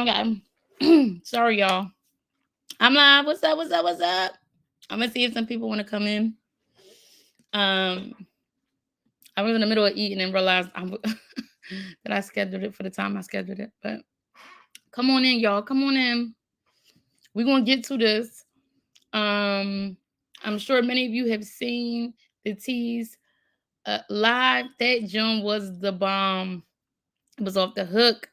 Okay. Sorry, y'all. I'm live. What's up? What's up? What's up? I'm gonna see if some people want to come in. Um, I was in the middle of eating and realized that I scheduled it for the time I scheduled it. But come on in, y'all. Come on in. We're gonna get to this. I'm sure many of you have seen the tease live. That June was the bomb. It was off the hook.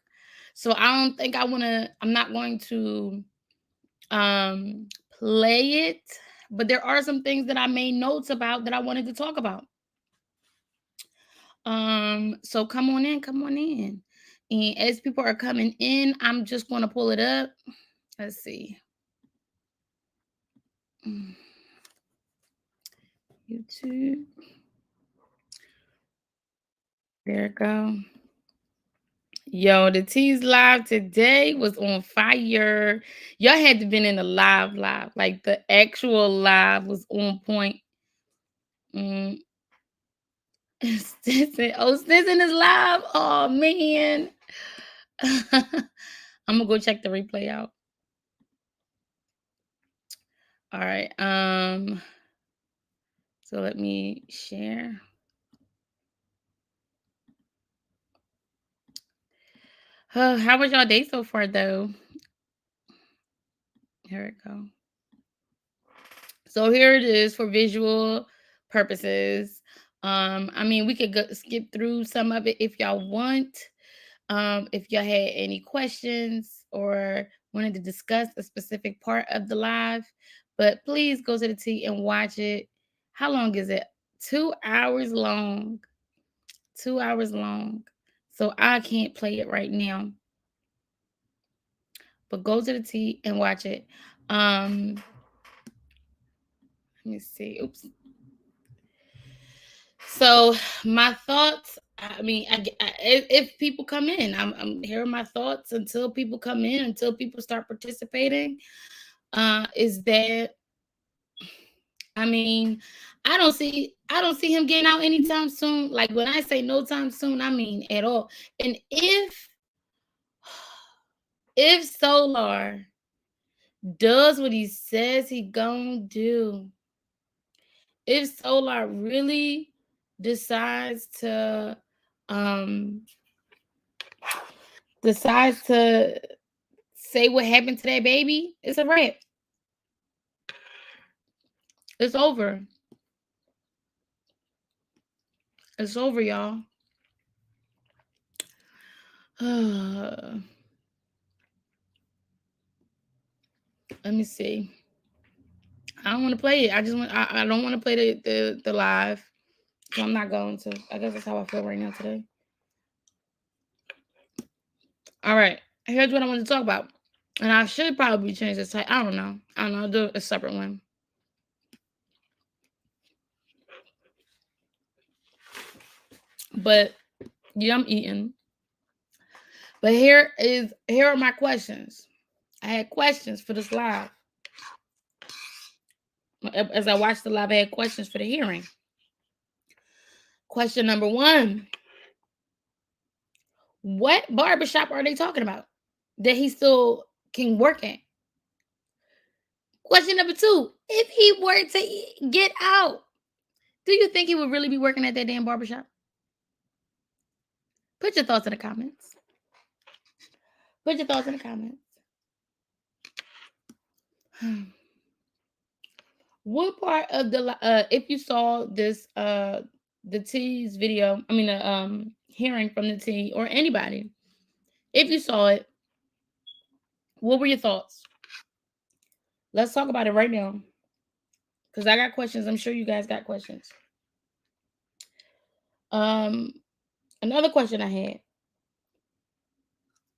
So I don't think I'm not going to play it, but there are some things that I made notes about that I wanted to talk about. So come on in, come on in. And as people are coming in, I'm just going to pull it up. Let's see. YouTube. There it go. Yo, the Tease live today was on fire. Y'all had to been in the live. Like the actual live was on point. Stinson. Oh, Stinson is live. Oh man. I'm gonna go check the replay out. All right. So let me share. How was y'all day so far though? Here it go. So here it is for visual purposes. I mean, we could skip through some of it if y'all want. If y'all had any questions or wanted to discuss a specific part of the live, but please go to the T and watch it. How long is it? 2 hours long. 2 hours long. So I can't play it right now. But go to the T and watch it. Let me see. Oops. So my thoughts. I mean, if people come in, I'm hearing my thoughts until people come in, until people start participating. Is that I mean, I don't see him getting out anytime soon. Like when I say no time soon, I mean at all. And if Solar does what he says he gonna do, if Solar really decides to say what happened to that baby, it's a wrap. It's over. It's over, y'all. Let me see. I don't want to play it. I don't want to play the live. So I'm not going to. I guess that's how I feel right now today. All right. Here's what I want to talk about. And I should probably change this title. I don't know. I'll do a separate one. But yeah, I'm eating. But here are my questions. I had questions for this live. As I watched the live, I had questions for the hearing. Question number 1. What barbershop are they talking about that he still can work at? Question number 2. If he were to get out, do you think he would really be working at that damn barbershop? Put your thoughts in the comments. Put your thoughts in the comments. What part of the if you saw this the T's video, I mean the hearing from the T or anybody, if you saw it, what were your thoughts? Let's talk about it right now. Because I got questions. I'm sure you guys got questions. Another question I had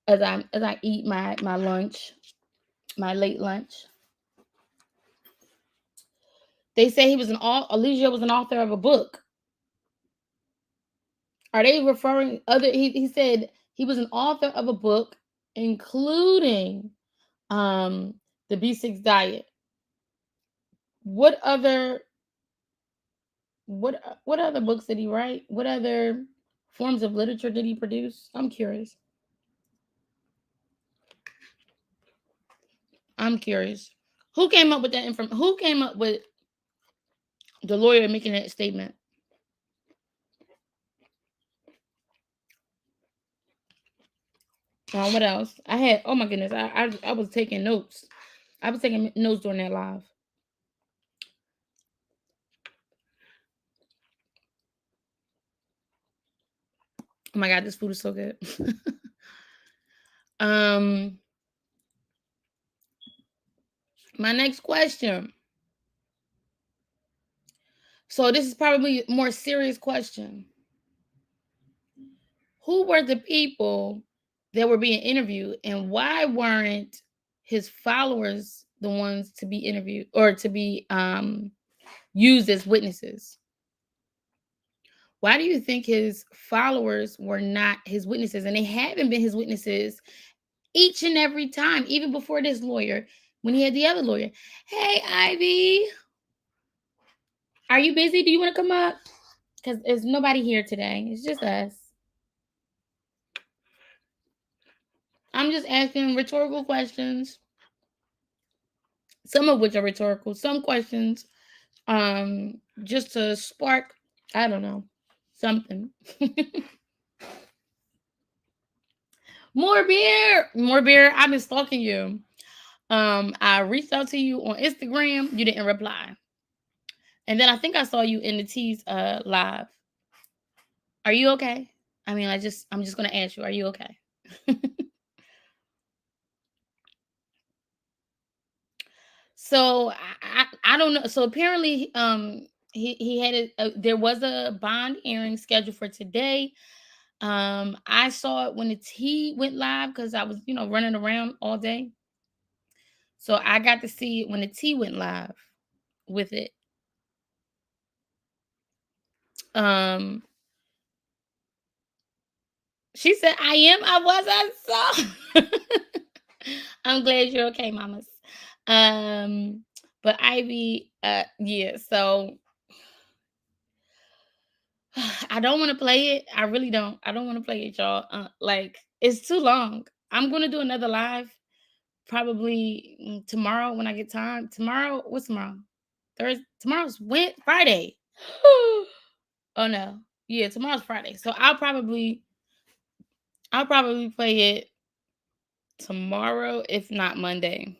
as I eat my lunch, my late lunch. They say Alicia was an author of a book. Are they referring he said he was an author of a book including the B6 diet. What other books did he write? What other forms of literature did he produce? I'm curious. I'm curious. Who came up with that information? Who came up with the lawyer making that statement? What else? I had. Oh my goodness! I was taking notes. I was taking notes during that live. Oh my god, this food is so good. um, my next question. So this is probably a more serious question. Who were the people that were being interviewed, and why weren't his followers the ones to be interviewed or to be used as witnesses? Why do you think his followers were not his witnesses? And they haven't been his witnesses each and every time, even before this lawyer, when he had the other lawyer. Hey, Ivy, are you busy? Do you want to come up? Because there's nobody here today. It's just us. I'm just asking rhetorical questions, some of which are rhetorical, some questions just to spark, I don't know, something. More beer, more beer. I've been stalking you. I reached out to you on Instagram. You didn't reply. And then I think I saw you in the T's live. Are you okay? I mean, I'm just gonna ask you, are you okay? So I don't know. So apparently he had there was a bond hearing scheduled for today. I saw it when the T went live because I was, running around all day. So I got to see it when the T went live with it. Um, she said, "I am. I was. I saw." I'm glad you're okay, mamas. But Ivy, yeah. So I don't want to play it. I really don't. I don't want to play it, y'all. Like it's too long. I'm gonna do another live probably tomorrow when I get time. Tomorrow, what's tomorrow? Thursday. Tomorrow's Friday. Oh no, yeah, tomorrow's Friday. So I'll probably play it tomorrow, if not Monday.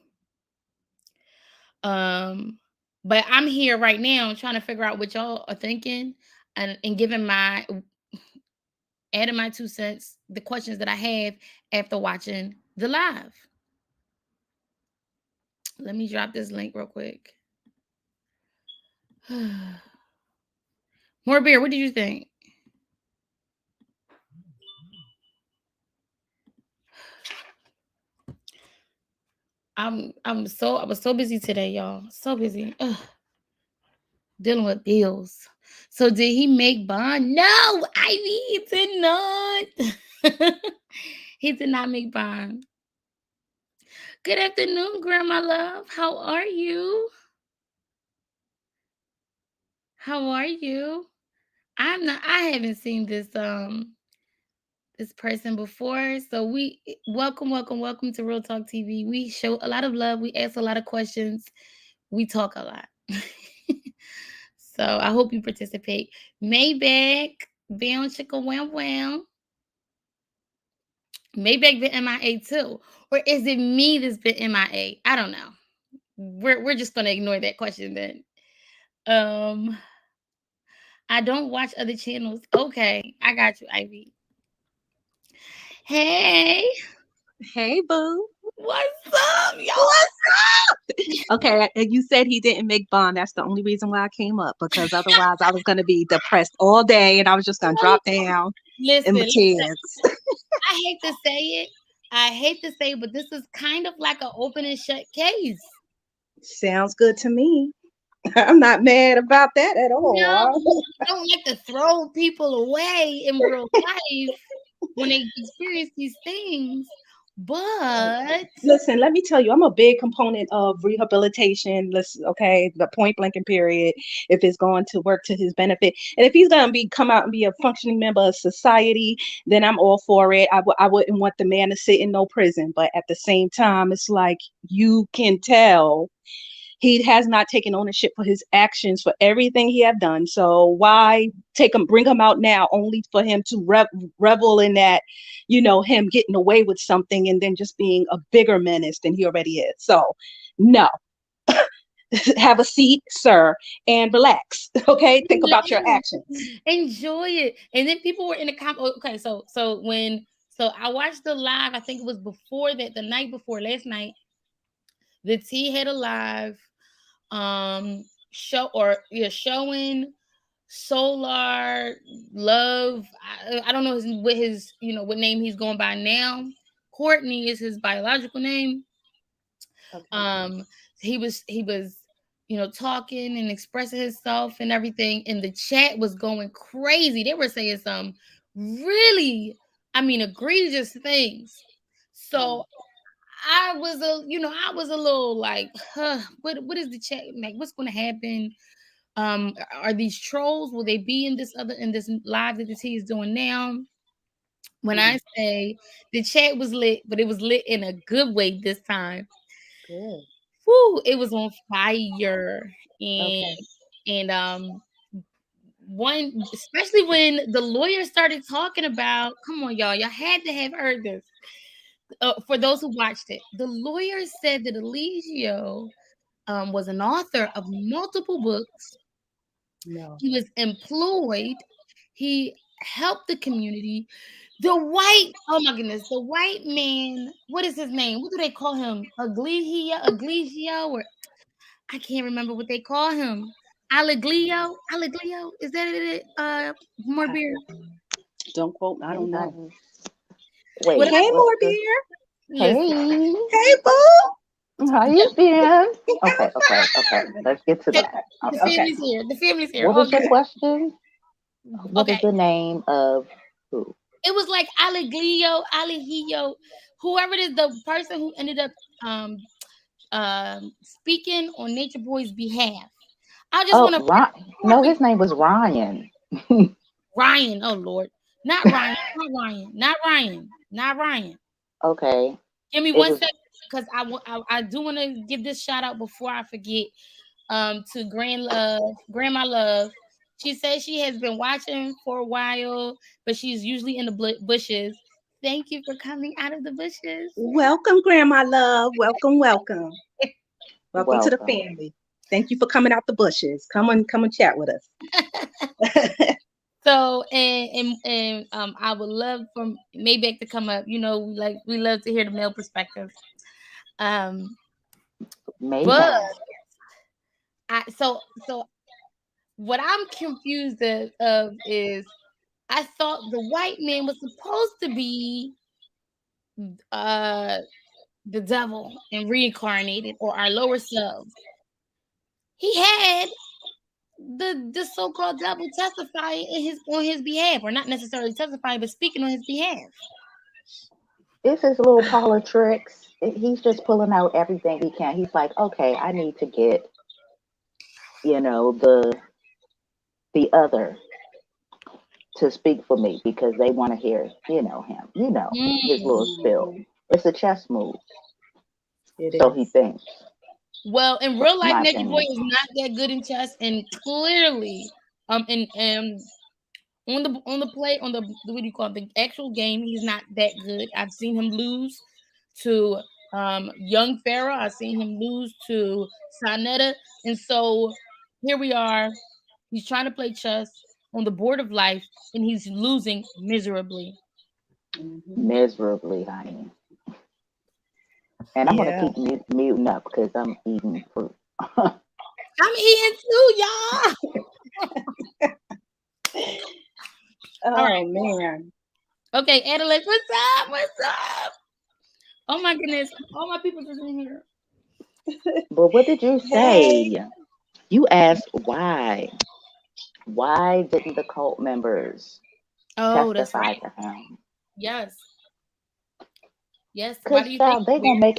But I'm here right now trying to figure out what y'all are thinking and giving my adding my 2 cents, the questions that I have after watching the live. Let me drop this link real quick. More beer, what did you think? I was so busy today, y'all. So busy. Ugh. Dealing with bills. So did he make bond? No, Ivy, he did not. He did not make bond. Good afternoon, Grandma Love. How are you? How are you? I haven't seen this person before. So welcome to Real Talk TV. We show a lot of love, we ask a lot of questions, we talk a lot. So I hope you participate. Maybach, Bound Chicka Wham Wham. Maybach been MIA too. Or is it me that's been MIA? I don't know. We're just gonna ignore that question then. I don't watch other channels. Okay, I got you, Ivy. Hey, Hey, boo. what's up, y'all? Okay, you said he didn't make bond. That's the only reason why I came up because otherwise I was going to be depressed all day and I was just going to drop down in my Listen. tears. I hate to say it. I hate to say it, but this is kind of like an open and shut case. Sounds good to me. I'm not mad about that at No, all. I don't like to throw people away in real life when they experience these things. But Listen, let me tell you, I'm a big component of rehabilitation. Listen, okay, the point blank and period. If it's going to work to his benefit, and if he's going to be come out and be a functioning member of society, then I'm all for it. I wouldn't want the man to sit in no prison, but at the same time, it's like you can tell he has not taken ownership for his actions for everything he have done. So why take him, bring him out now, only for him to revel in that, him getting away with something and then just being a bigger menace than he already is. So no, have a seat, sir, and relax. Okay, think about your actions. enjoy it. And then people were in the okay, so I watched the live, I think it was before that, the night before last night. The T had a live show, or yeah, showing Solar Love. I don't know what name he's going by now. Courtney is his biological name. Okay. um he was talking and expressing himself and everything, and the chat was going crazy. They were saying some really, I mean, egregious things. So Wow. I was a little like, what is the chat like, what's going to happen? Are these trolls, will they be in this live that the T is doing now? When Mhm. I say the chat was lit, but it was lit in a good way this time. Good. Whoo, it was on fire. and Okay. and one, especially when the lawyer started talking about, come on, y'all had to have heard this. For those who watched it, the lawyer said that Eligio was an author of multiple books. No. He was employed. He helped the community. The white, oh my goodness, the white man, what is his name? What do they call him? Agligio, or I can't remember what they call him. Aliglio, is that it? More I, beer. don't quote. I don't know. I, What wait, I Hey, what's more the? beer. listen. Hey, Hey, boo. how you been? Okay, okay, okay. Let's get to Okay, that. the Okay. Okay. family's here. The family's here. What was your Okay, question? What is okay. the name of who? It was like Aliglio, whoever it is, the person who ended up um speaking on Nature Boy's behalf. I just want Oh, to Ryan. before No, we his name was Ryan. Ryan. Oh Lord, not Ryan, not Ryan, not Ryan, not Ryan. Okay, Give me it one was. second, because I do want to give this shout out before I forget. To Grandma Love. She says she has been watching for a while, but she's usually in the bushes. Thank you for coming out of the bushes. Welcome, Grandma Love. Welcome, welcome. Welcome to the Welcome. family. Thank you for coming out the bushes. Come and chat with us. So I would love for Maybach to come up. Like we love to hear the male perspective. Um, but Maybach. so what I'm confused of is, I thought the white man was supposed to be uh the devil and reincarnated, or our lower selves. He had the so-called devil testify on his behalf, or not necessarily testifying, but speaking on his behalf. It's his little parlor tricks. He's just pulling out everything he can. He's like, okay, I need to get, you know, the other to speak for me because they want to hear, him, his little Mm. spill. Mhm. It's a chess move, It so he is. thinks, Well, in real in life, my Nature Boy opinion. is not that good in chess, and clearly, and on the what do you call it, the actual game, he's not that good. I've seen him lose to young Pharaoh. I've seen him lose to Sonetta, and so here we are. He's trying to play chess on the board of life, and he's losing miserably. Mhm. Miserably, honey. And I'm going to Yeah. keep muting up because I'm eating fruit. I'm eating too, y'all. All Oh right. man. Okay, Adelaide, what's up? What's up? Oh my goodness. All my people is in here. But what did you Hey. say? You asked why. Why didn't the cult members Oh, that's testify right. to him? Yes. Yes. Why do Cause you think child, they weird? gonna make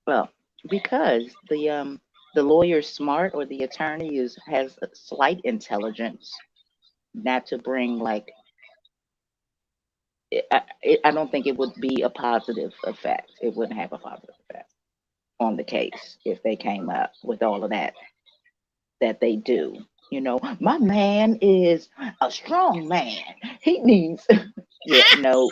well because the lawyer's smart or the attorney is has a slight intelligence, not to bring like I don't think it would be a positive effect. It wouldn't have a positive effect on the case if they came up with all of that they do. You know, my man is a strong man. He needs, yeah, no.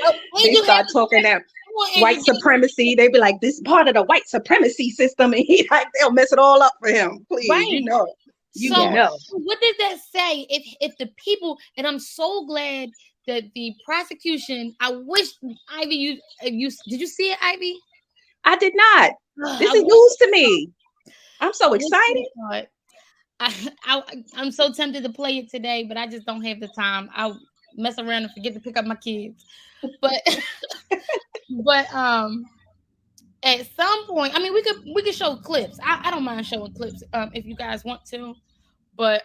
Oh, and They you have start to go talking back. that Come on, Angie. white supremacy. They be like, this part of the white supremacy system, and he like they'll mess it all up for him. Please, Right. you So know. Yes. what does that say? If the people, and I'm so glad that the prosecution, I wish Ivy, you did you see it, Ivy? I did not. Ugh, This is news to me. I'm I so wish you excited. saw it. I'm so tempted to play it today, but I just don't have the time. I'll mess around and forget to pick up my kids. But but at some point, I mean, we could show clips. I don't mind showing clips if you guys want to. But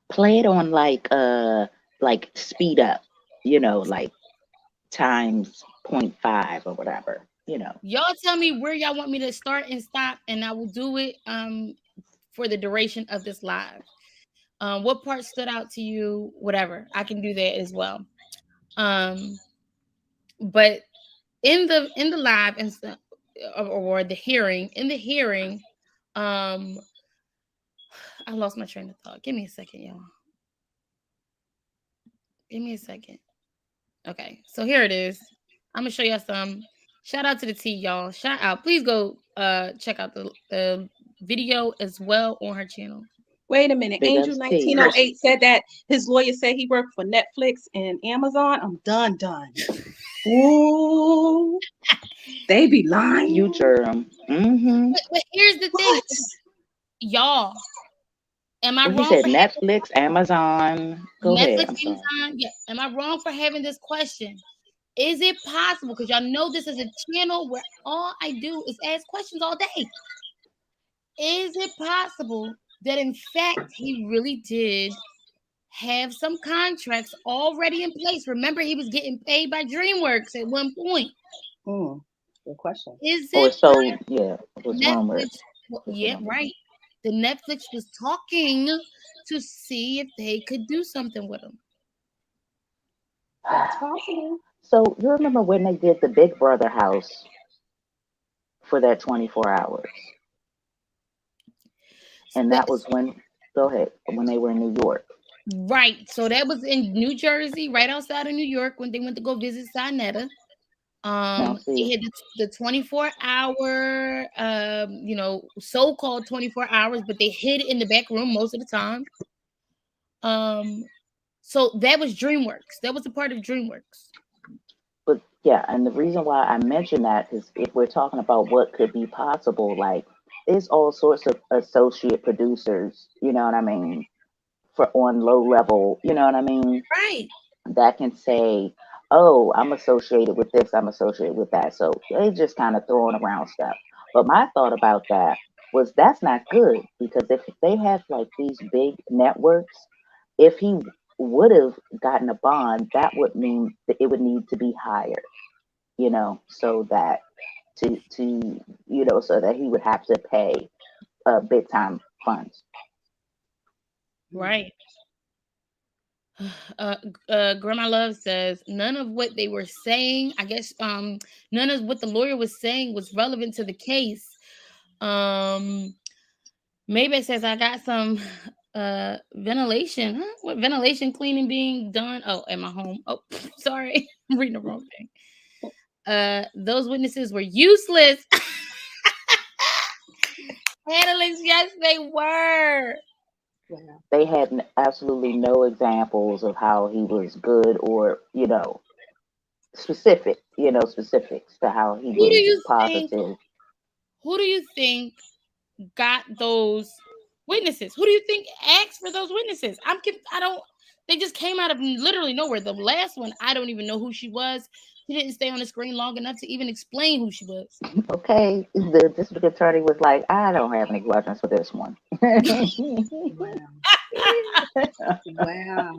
Play it on like speed up, like times point five or whatever. y'all tell me where y'all want me to start and stop, and I will do it for the duration of this live. What part stood out to you? Whatever, I can do that as well. Um, but in the live and or the hearing in the hearing, um, I lost my train of thought. Give me a second, y'all. Give me a second. Okay, so here it is. I'm gonna show y'all some. Shout out to the T, y'all. Shout out. Please go check out the video as well on her channel. Wait a minute. Big Angel ups T. 1908 said that his lawyer said he worked for Netflix and Amazon. I'm done. Ooh, they be lying. Future. Mm-hmm. But here's the thing, What? y'all. Am I Well, he wrong said for having Netflix, Amazon. Go ahead. Netflix, I'm sorry. Amazon? Yeah. Am I wrong for having this question? Is it possible? Because y'all know this is a channel where all I do is ask questions all day. Is it possible that in fact he really did have some contracts already in place? Remember, he was getting paid by DreamWorks at one point. Hmm. Good question. Is Or it so, yeah, it was rumored. Netflix? Well, It was yeah, rumored. right. The Netflix was talking to see if they could do something with him. That's possible. So you remember when they did the Big Brother house for that 24 hours? And that was when, go ahead, when they were in New York. Right. So that was in New Jersey, right outside of New York, when they went to go visit Sinetta. Now, They see, had the 24-hour, so-called 24 hours, but they hid in the back room most of the time. So that was DreamWorks. That was a part of DreamWorks. but yeah, and the reason why I mention that is if we're talking about what could be possible, like, there's all sorts of associate producers, you know what I mean, for on low level, you know what I mean, Right. that can say, oh, I'm associated with this, I'm associated with that. So they just kind of throwing around stuff. But my thought about that was that's not good because if they have like these big networks, if he would have gotten a bond, that would mean that it would need to be higher, so that so that he would have to pay big time funds. Right. uh, Grandma Love says none of what they were saying. I guess none of what the lawyer was saying was relevant to the case. Maybe it says I got some ventilation. Huh? What ventilation cleaning being done? Oh, at my home. Oh, sorry, I'm reading the wrong thing. Those witnesses were useless. Analysts, yes, they were. Yeah. They had absolutely no examples of how he was good or specifics to how he Who do was you think? positive. Who do you think got those witnesses? Who do you think asked for those witnesses? I don't. They just came out of literally nowhere. The last one, I don't even know who she was. She didn't stay on the screen long enough to even explain who she was. Okay, the district attorney was like, I don't have any questions for this one. Wow. Wow.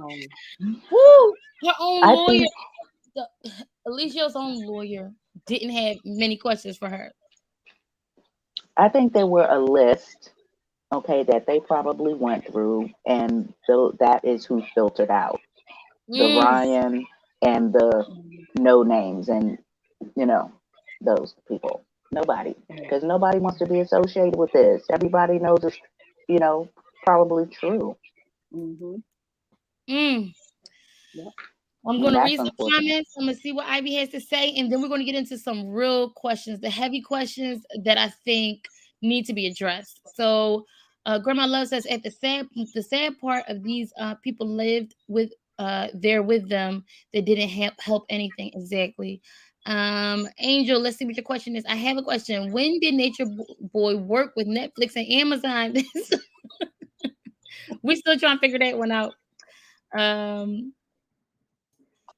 Woo! Her own I lawyer, think the, Alicia's own lawyer, didn't have many questions for her. I think there were a list, okay, that they probably went through, and that is who filtered out the Mm, Ryan and the no names, and you know those people. Nobody, because nobody wants to be associated with this. Everybody knows it's, you know, probably true, Mm-hmm. mm. Yep. I'm going and to that's read some unfortunate. comments. I'm going to see what Ivy has to say, and then we're going to get into some real questions, the heavy questions that I think need to be addressed. So, Grandma Love says, at the sad part of these people lived with there with them that didn't help anything exactly. Angel, let's see what your question is. I have a question. When did Boy work with Netflix and Amazon? We still trying to figure that one out. Um,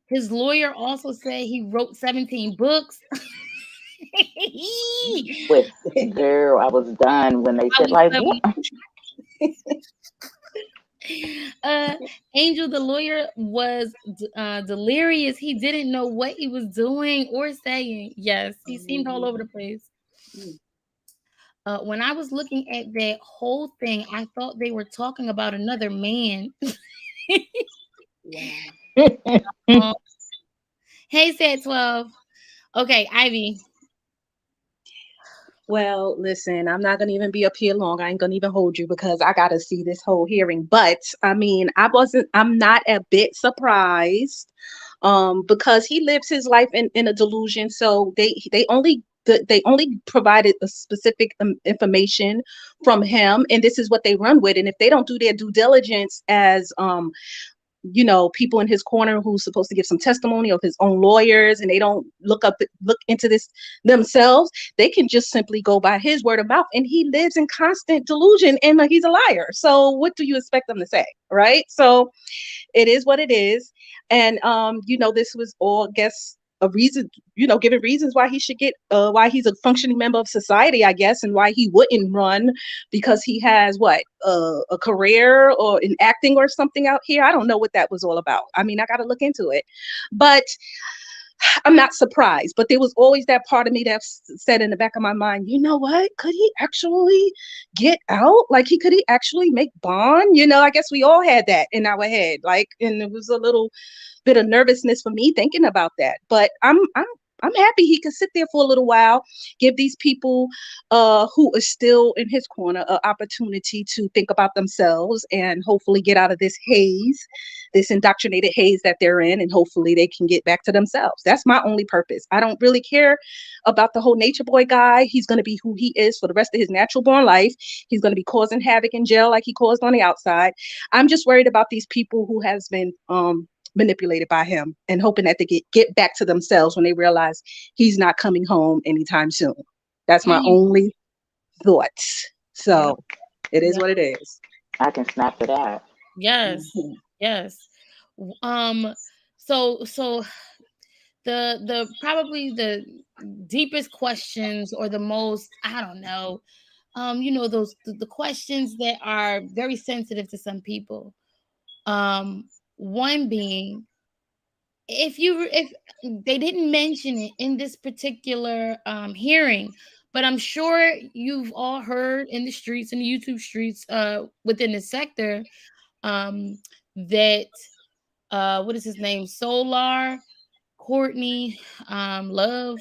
His lawyer also said he wrote 17 books. With girl, I was done when they I said was like what? 7. Uh, Angel, the lawyer, was delirious. He didn't know what he was doing or saying. Yes, he seemed all over the place. Mm. When I was looking at that whole thing, I thought they were talking about another man. Wow. Um, hey, said 12. Okay, Ivy. Well, listen, I'm not gonna even be up here long. I ain't gonna even hold you because I gotta see this whole hearing. But I mean, I'm not a bit surprised, because he lives his life in a delusion. So they only provided a specific information from him, and this is what they run with. And if they don't do their due diligence as people in his corner who's supposed to give some testimony of his own lawyers, and they don't look into this themselves, they can just simply go by his word of mouth, and he lives in constant delusion, and he's a liar. So what do you expect them to say, right? So it is what it is. And this was all, I guess, a reason, given reasons why he should get why he's a functioning member of society, I guess, and why he wouldn't run, because he has what, a career or in acting or something out here. I don't know what that was all about. I mean, I got to look into it. But I'm not surprised, but there was always that part of me that said in the back of my mind, you know what? Could he actually get out? Like, could he actually make bond? I guess we all had that in our head. Like, and it was a little bit of nervousness for me thinking about that. But I'm happy he could sit there for a little while, give these people who are still in his corner an opportunity to think about themselves and hopefully get out of this haze, this indoctrinated haze that they're in, and hopefully they can get back to themselves. That's my only purpose. I don't really care about the whole nature boy guy. He's going to be who he is for the rest of his natural born life. He's going to be causing havoc in jail like he caused on the outside. I'm just worried about these people who has been manipulated by him, and hoping that they get back to themselves when they realize he's not coming home anytime soon. That's my Mm, only thoughts. Yeah, So it is yeah. what it is. I can snap to that. Yes. Mhm. Yes. Um. So the probably the deepest questions, or the most, I don't know, those the questions that are very sensitive to some people. One being, if they didn't mention it in this particular hearing, but I'm sure you've all heard in the streets, in the YouTube streets, within the sector, um that what is his name, Solar Courtney Love,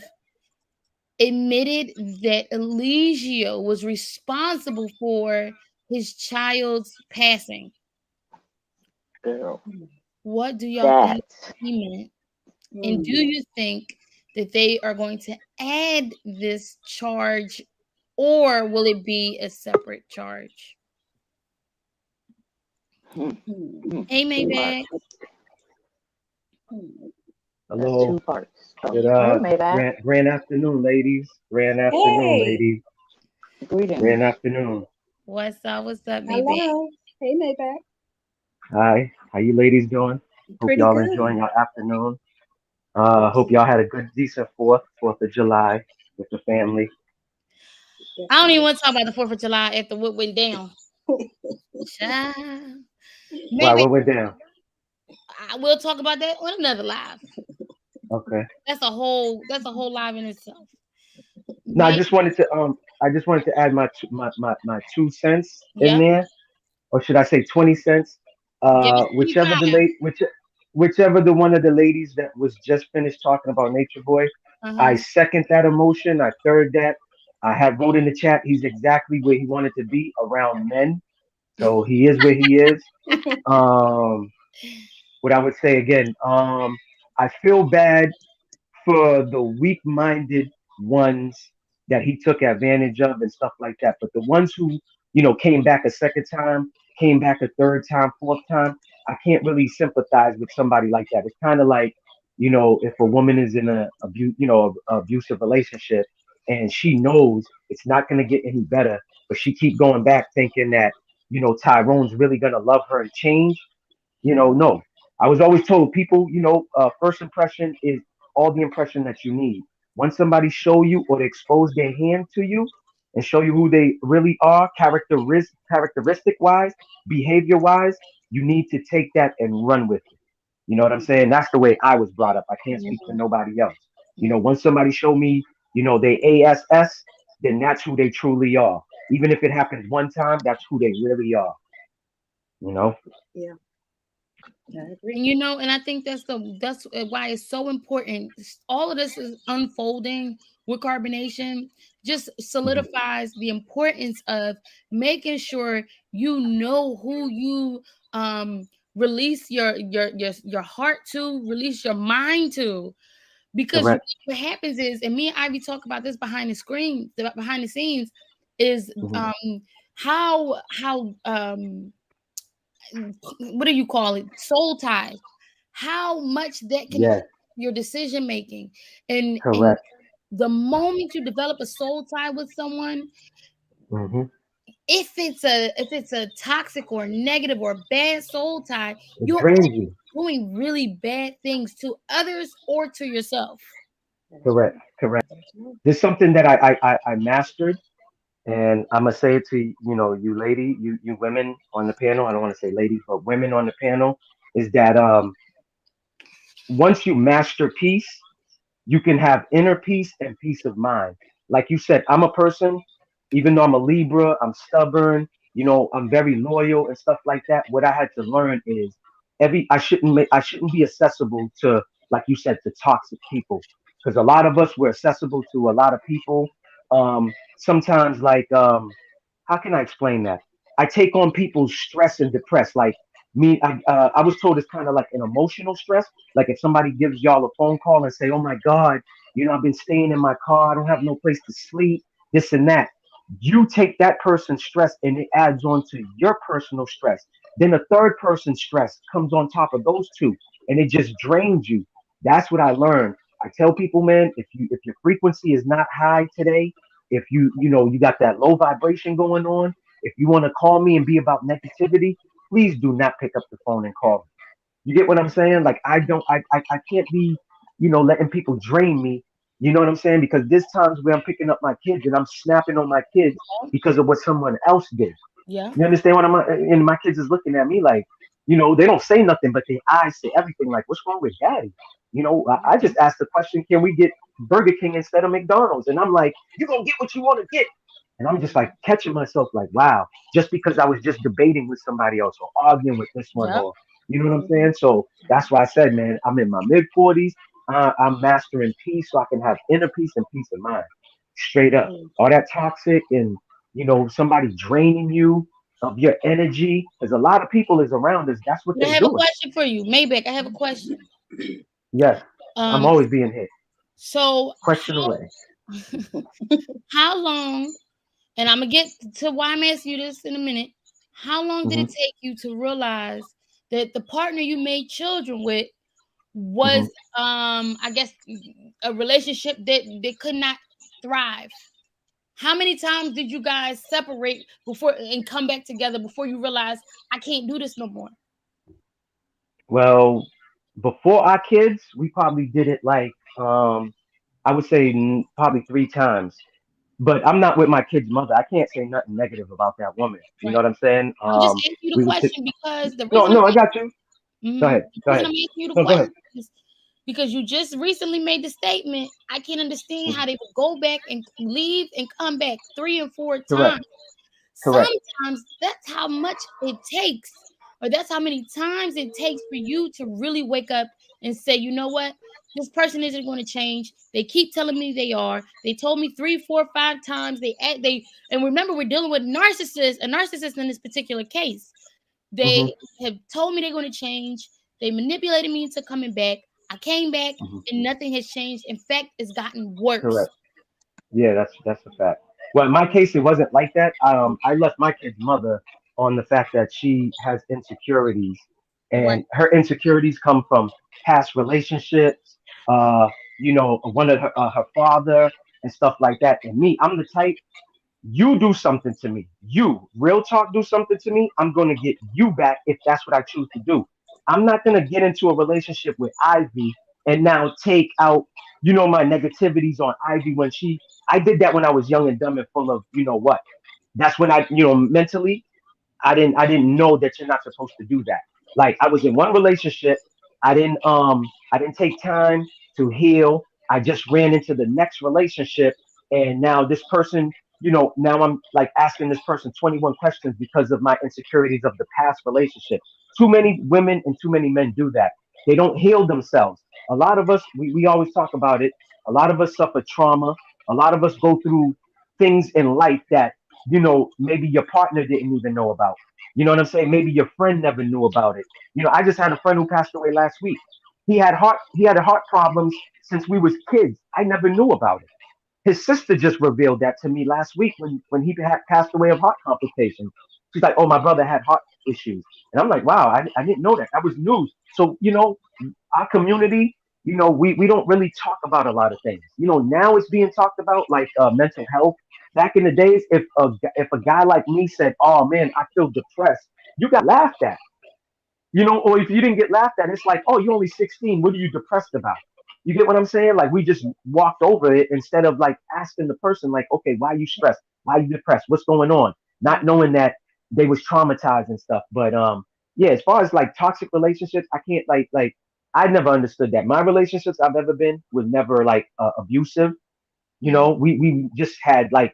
admitted that Eligio was responsible for his child's passing. Girl, What do y'all that think he meant? And do Mhm. you think that they are going to add this charge, or will it be a separate charge? hmm, Mhm. Hey, two parts. Maybach. Mhm. That's Hello. two parts. Oh, Good hey, Maybach. grand afternoon, ladies. Grand afternoon, Hey, ladies. Grand Greetings. afternoon. What's up? What's up, Maybach? hello. Hey, Maybach. Hi. How you ladies doing? Hope Pretty y'all good. enjoying your afternoon. Hope Yes, y'all had a good decent Fourth of July with the family. yes, I don't even sir. want to talk about the 4th of July after what went down. Child. Why? Maybe What went down? I will talk about that on another live. Okay. That's a whole live in itself. No, Maybe, I just wanted to add my 2 cents in yep. there, or should I say 20 cents? Give us Whichever 25. whichever the one of the ladies that was just finished talking about Nature Boy, I Uh-huh. second that emotion. I third that. I have wrote in the chat. He's exactly where he wanted to be around men. So he is where he is. Um, what I would say again, I feel bad for the weak-minded ones that he took advantage of and stuff like that. But the ones who, came back a second time, came back a third time, fourth time, I can't really sympathize with somebody like that. It's kind of like, if a woman is in a abusive relationship and she knows it's not going to get any better, but she keep going back thinking that, Tyrone's really going to love her and change. No. I was always told people, first impression is all the impression that you need. Once somebody show you or they expose their hand to you and show you who they really are, characteristic wise, behavior wise, you need to take that and run with it. You know what I'm saying? That's the way I was brought up. I can't speak for nobody else. Once somebody show me, they ASS, then that's who they truly are. Even if it happens one time, that's who they really are. You know? Yeah, I agree. And and I think that's why it's so important. All of this is unfolding with carbonation, just Mhm. solidifies the importance of making sure you know who you release your heart to, release your mind to. Because Correct. what happens is, and me and Ivy talk about this behind the scenes, is Mhm. how what do you call it, soul ties, how much that can affect Yes. your decision making. And Correct. the moment you develop a soul tie with someone, Hmm. if it's a toxic or negative or bad soul tie, It you're drains you. doing really bad things to others or to yourself. That's Correct. right. Correct. That's right. This is something that I mastered, and I'm gonna say it to you lady, you women on the panel. I don't want to say ladies, but women on the panel is that once you master peace, you can have inner peace and peace of mind. Like you said, I'm a person, even though I'm a Libra, I'm stubborn, I'm very loyal and stuff like that. What I had to learn is I shouldn't be accessible to, like you said, to toxic people. Because a lot of us we're accessible to a lot of people. Sometimes like how can I explain that? I take on people's stress and depress. Like me, I was told it's kind of like an emotional stress. Like if somebody gives y'all a phone call and say, "Oh my God, I've been staying in my car. I don't have no place to sleep. This and that." You take that person's stress and it adds on to your personal stress. Then a third person's stress comes on top of those two, and it just drains you. That's what I learned. I tell people, man, if your frequency is not high today, if you got that low vibration going on, if you want to call me and be about negativity, please do not pick up the phone and call me. You get what I'm saying? Like I can't be, letting people drain me. You know what I'm saying? Because there's times where I'm picking up my kids and I'm snapping on my kids because of what someone else did. Yeah. You understand what I'm? And my kids is looking at me like, they don't say nothing, but their eyes say everything. Like, what's wrong with daddy? I just asked the question, can we get Burger King instead of McDonald's? And I'm like, you gonna get what you want to get. And I'm just like catching myself like, wow, just because I was just debating with somebody else or arguing with this one Yep. or, you know what I'm saying? So that's why I said, man, I'm in my mid 40s. I'm mastering peace so I can have inner peace and peace of mind. Straight up. Mm. All that toxic and, somebody draining you of your energy, because a lot of people is around us. That's what But I they have a doing. question for you, Maybeck. I have a question. Yes, I'm Um, always being hit. so Question away. how long, and I'm gonna get to why I'm asking you this in a minute. How long did Hmm. it take you to realize that the partner you made children with was, Hmm. I guess, a relationship that could not thrive? How many times did you guys separate before and come back together before you realized I can't do this no more? Well, before our kids, we probably did it like I would say probably 3 times. but I'm not with my kid's mother. I can't say nothing negative about that woman. You know Right. what I'm saying? I'm just asking you the We was question because the no, reason I'm no, I got you. Go ahead, the go reason ahead. I'm asking you the No, go question ahead. is because you just recently made the statement. I can't understand Mhm. how they would go back and leave and come back 3 and 4 times. Correct, correct. Sometimes that's how much it takes, or that's how many times it takes for you to really wake up and say, you know what? This person isn't going to change. They keep telling me they are. They told me 3, 4, 5 times. And remember, we're dealing with narcissists, a narcissist in this particular case. Hmm. They have told me they're going to change. They manipulated me into coming back. I came back Hmm. and nothing has changed. In fact, it's gotten worse. Correct. Yeah, that's a fact. Well, in my case, it wasn't like that. I left my kid's mother on the fact that she has insecurities, Right. and her insecurities come from past relationships. One of her father and stuff like that. And me, I'm the type. You do something to me. You, real talk, do something to me. I'm going to get you back if that's what I choose to do. I'm not going to get into a relationship with Ivy and now take out, my negativities on Ivy I did that when I was young and dumb and full of, what. That's when mentally, I didn't know that you're not supposed to do that. Like I was in one relationship, I didn't take time to heal. I just ran into the next relationship, and now this person, now I'm like asking this person 21 questions because of my insecurities of the past relationship. Too many women and too many men do that. They don't heal themselves. A lot of us, we always talk about it. A lot of us suffer trauma. A lot of us go through things in life that maybe your partner didn't even know about. You know what I'm saying? Maybe your friend never knew about it. I just had a friend who passed away last week. He had heart problems since we was kids. I never knew about it. His sister just revealed that to me last week when he had passed away of heart complications. She's like, "Oh, my brother had heart issues," and I'm like, "Wow, I didn't know that. That was news." So our community, we don't really talk about a lot of things. Now it's being talked about like mental health. Back in the days, if a guy like me said, "Oh man, I feel depressed," you got laughed at. Or if you didn't get laughed at, it's like, "Oh, you're only 16. What are you depressed about?" You get what I'm saying? Like we just walked over it instead of like asking the person, like, "Okay, why are you stressed? Why are you depressed? What's going on?" Not Right. knowing that they was traumatized and stuff. But yeah, as far as like toxic relationships, I can't like I never understood that. My relationships I've ever been was never like abusive. Mm. We just had like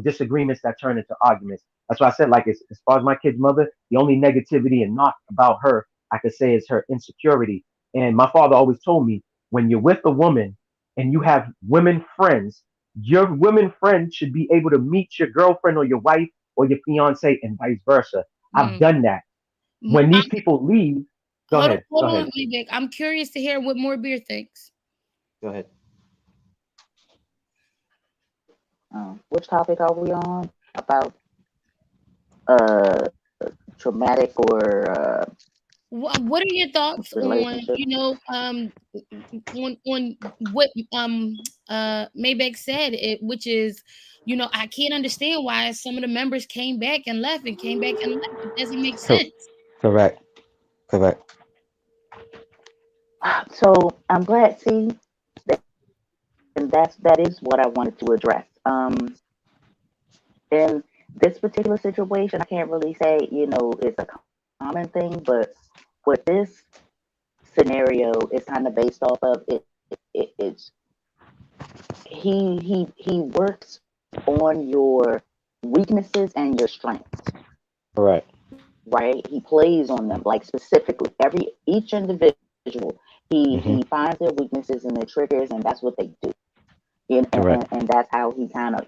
disagreements that turned into arguments. That's why I said like as far as my kid's mother, the only negativity and knock about her I could say is her insecurity. And my father always told me when you're with a woman and you have women friends, your women friend should be able to meet your girlfriend or your wife or your fiance and vice versa. I've Mm. done that. When these people leave, go Hold on, ahead, hold go on, ahead, Maybach. I'm curious to hear what more beer thinks. go ahead. Which topic are we on? About uh traumatic or What are your thoughts on relationship? on what Maybach said, which is I can't understand why some of the members came back and left and came back and left. It doesn't make Co- sense. correct. Correct. So I'm glad. See, and that is what I wanted to address. In this particular situation, I can't really say it's a common thing, but what this scenario is kind of based off of it's he works on your weaknesses and your strengths, Correct. right? He plays on them like specifically each individual. He Hmm. finds their weaknesses and their triggers, and that's what they do. Correct. And that's how he kind of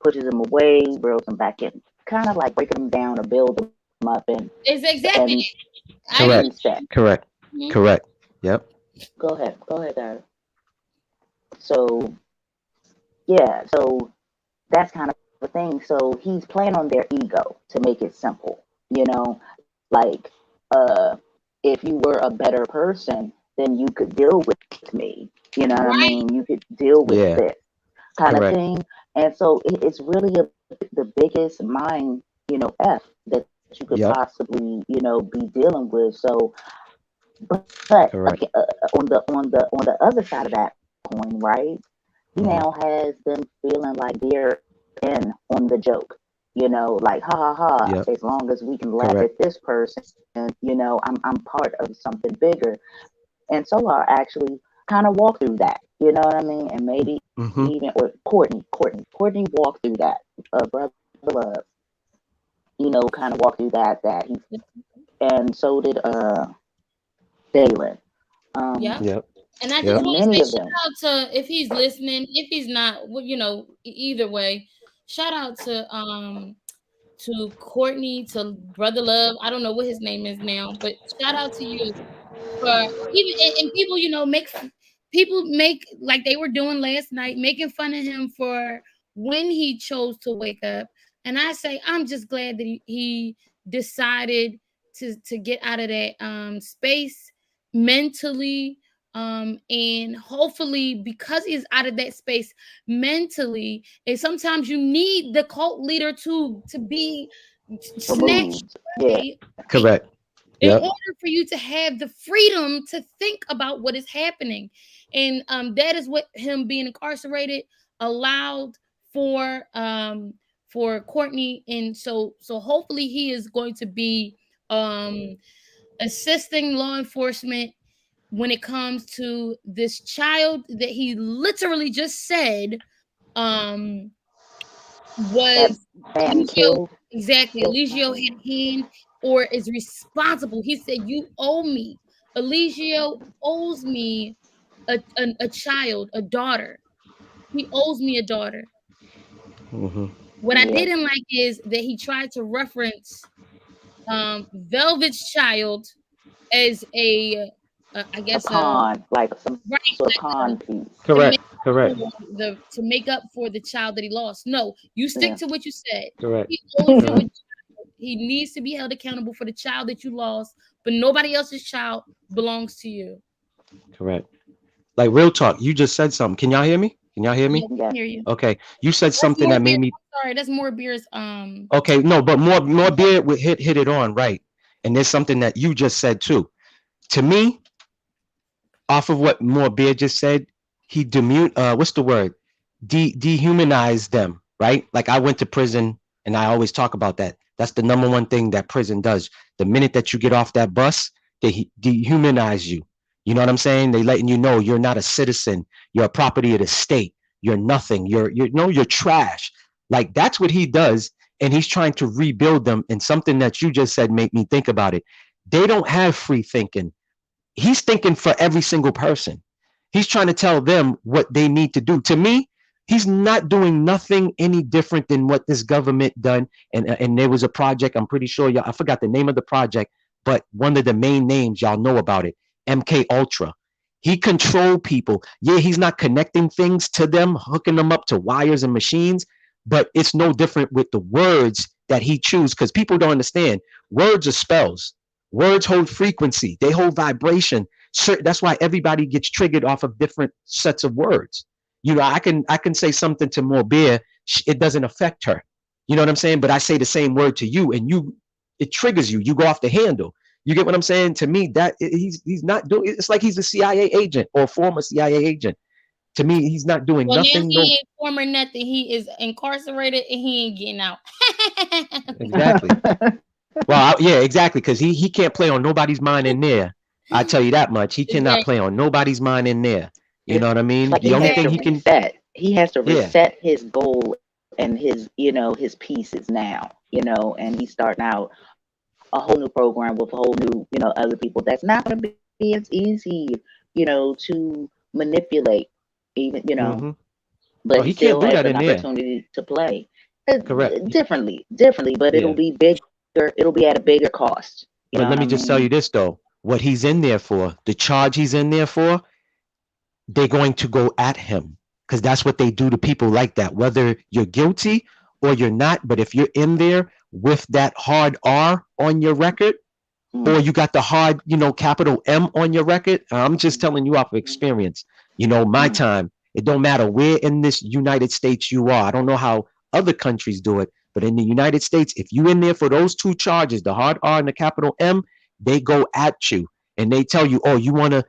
pushes them away, reels them back in, kind of like breaking them down or build them up It's and exactly that. I and agree. Correct. reset. Correct. Mhm. Correct. Yep. Go ahead, guys. So yeah, so that's kind of a thing. So he's playing on their ego to make it simple, like uh if you were a better person, then you could deal with me. You know what I Right. mean? You could deal with Yeah. this kind of Correct. thing. And so it's really the biggest mind, F that you could Yep. possibly, be dealing with. So, but again, Correct. on the other side of that coin, right? he Mm-hmm. now has them feeling like they're in on the joke. Like ha ha ha. Yep. As long as we can laugh Correct. at this person, I'm part of something bigger. And Solar actually kind of walked through that. You know what I mean? And maybe even Mm-hmm. or Courtney walked through that. Brother Love, kind of walked through that he, and so did Dalen. Yep. Um, Yep. And I just Yep. want to say many of shout them. out to, if he's listening, if he's not, well, either way, shout out to Courtney, to Brother Love. I don't know what his name is now, but shout out to you for even, and people, people make like they were doing last night, making fun of him for when he chose to wake up. And I say, I'm just glad that he decided to get out of that space mentally, and hopefully because he's out of that space mentally, and sometimes you need the cult leader to be snatched Removed. Yeah. away Correct. in Yep. order for you to have the freedom to think about what is happening. And that is what him being incarcerated allowed for Courtney. And so hopefully he is going to be um assisting law enforcement when it comes to this child that he literally just said um That was man Eligio. killed. Exactly. Eligio had hand or is responsible. He said, "You owe me." Eligio owes me a child, a daughter. He owes me a daughter. Mm-hmm. What I Yeah. didn't like is that he tried to reference Velvet's child as I A guess pawn, like some right, sort of pawn like piece. to make Correct. up Correct. for the child that he lost. No, you stick Yeah. to what you said. Correct. He owes you a Correct. child. He needs to be held accountable for the child that you lost, but nobody else's child belongs to you. Correct. Like real talk, you just said something. Can y'all hear me? Can y'all hear Yeah, me? I Yeah. can hear you. Okay. You said That's something more that beer. made me. I'm sorry, that's more beers. Okay. No, but more beer would hit it on right. And there's something that you just said too. To me, off of what Morbeer just said, he what's the word? Dehumanized them, right? Like I went to prison and I always talk about that. That's the number one thing that prison does. The minute that you get off that bus, they dehumanize you. You know what I'm saying? They letting you know you're not a citizen. You're a property of the state. You're nothing. You're no, you're trash. Like that's what he does. And he's trying to rebuild them. And something that you just said made me think about it. They don't have free thinking. He's thinking for every single person. He's trying to tell them what they need to do. To me, he's not doing nothing any different than what this government done. And there was a project. I'm pretty sure y'all. I forgot the name of the project, but one of the main names y'all know about it. MK Ultra. He controlled people. Yeah, he's not connecting things to them, hooking them up to wires and machines, but it's no different with the words that he chooses because people don't understand. Words are spells. Words hold frequency, they hold vibration. That's why everybody gets triggered off of different sets of words. I can say something to Morbir, it doesn't affect her. You know what I'm saying? But I say the same word to you, and it triggers you. You go off the handle. You get what I'm saying? To me, that he's not doing. It's like he's a CIA agent or a former CIA agent. To me, he's not doing Well, now nothing. No, he ain't former nothing. He is incarcerated and he ain't getting out. exactly. Well, yeah, exactly, because he can't play on nobody's mind in there. I tell you that much. He cannot Exactly. play on nobody's mind in there. You know It's what I like mean? he The only has to thing he can, reset. He has to yeah, reset his goal and his pieces now, and he's starting out a whole new program with a whole new other people. That's not going to be as easy, to manipulate, even. hmm But oh, he he can't still do has that an in there. opportunity to play Correct. differently, but it'll Yeah. be bigger. It'll be at a bigger cost. You know what But I let me just mean? tell you this though. What he's in there for, the charge he's in there for, they're going to go at him because that's what they do to people like that, whether you're guilty or you're not. But if you're in there with that hard R on your record, or you got the hard, capital M on your record. I'm just telling you off of experience. My Mm, time, it don't matter where in this United States you are. I don't know how other countries do it, but in the United States, if you in there for those two charges, the hard R and the capital M, they go at you. and they tell you, oh, you wanna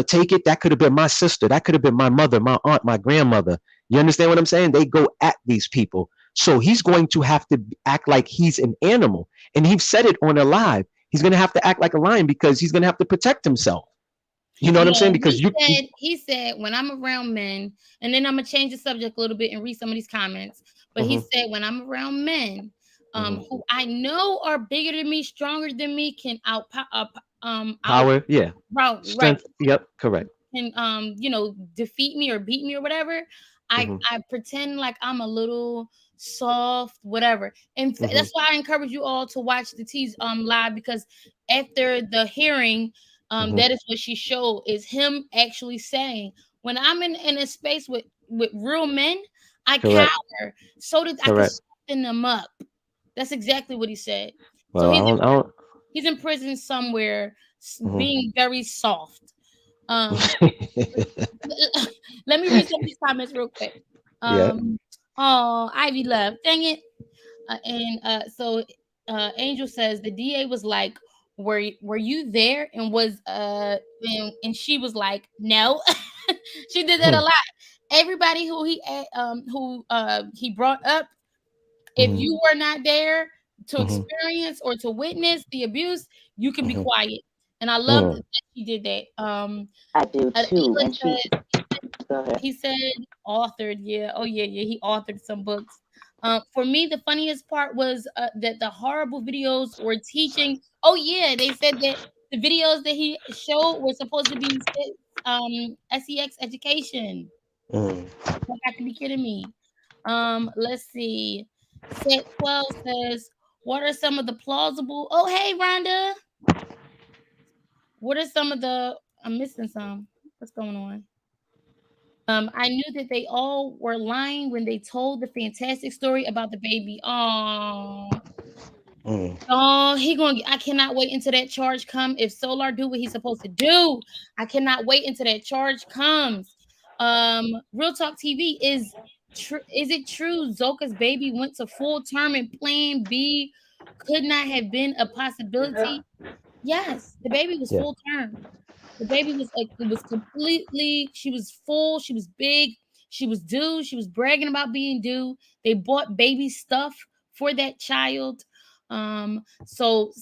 take it? That could have been my sister, that could have been my mother, my aunt, my grandmother. You understand what I'm saying? They go at these people. So he's going to have to act like he's an animal. And he said it on a live. He's gonna have to act like a lion because he's gonna have to protect himself. You know what I'm saying? Yeah, Because you he said when I'm around men, and then I'm gonna change the subject a little bit and read some of these comments. But he mhm, said when I'm around men, mhm. who I know are bigger than me, stronger than me, can out Power, yeah. right, Strength, yep, correct. can defeat me or beat me or whatever. I Mhm, I pretend like I'm a little soft, whatever, and mhm, that's why I encourage you all to watch the T's live, because after the hearing, mhm. that is what she showed, is him actually saying, when I'm in a space with real men, I Correct, cower so that I can correct. soften them up. That's exactly what he said. So Well, I don't. he's in prison somewhere, Mhm. being very soft. um Let me read some of these comments real quick. Yeah. Oh, Ivy Love, dang it. Angel says the DA was like, were you there? And and she was like, no. She did that a Mhm, lot. Everybody who he brought up, if mhm, you were not there to mhm, experience or to witness the abuse, you can be mhm, quiet. And I love that mhm, she did that. I do too. Eli And she, said go ahead. he said authored, yeah. Oh yeah, he authored some books. For me, the funniest part was that the horrible videos were teaching. Oh yeah, they said that the videos that he showed were supposed to be sex education. mhm. You got to be kidding me. Let's see. Set 12 says, what are some of the plausible? Oh hey, Rhonda. What are some of the? I'm missing some. What's going on? I knew that they all were lying when they told the fantastic story about the baby. Mm, Oh, he going. I cannot wait until that charge come. If Solar do what he's supposed to do, I cannot wait until that charge comes. Real Talk TV is true. Is it true? Zoka's baby went to full term and Plan B could not have been a possibility. Yes, the baby was yeah. full term. The baby was like, it was completely, she was full, she was big, she was due, she was bragging about being due. They bought baby stuff for that child. So,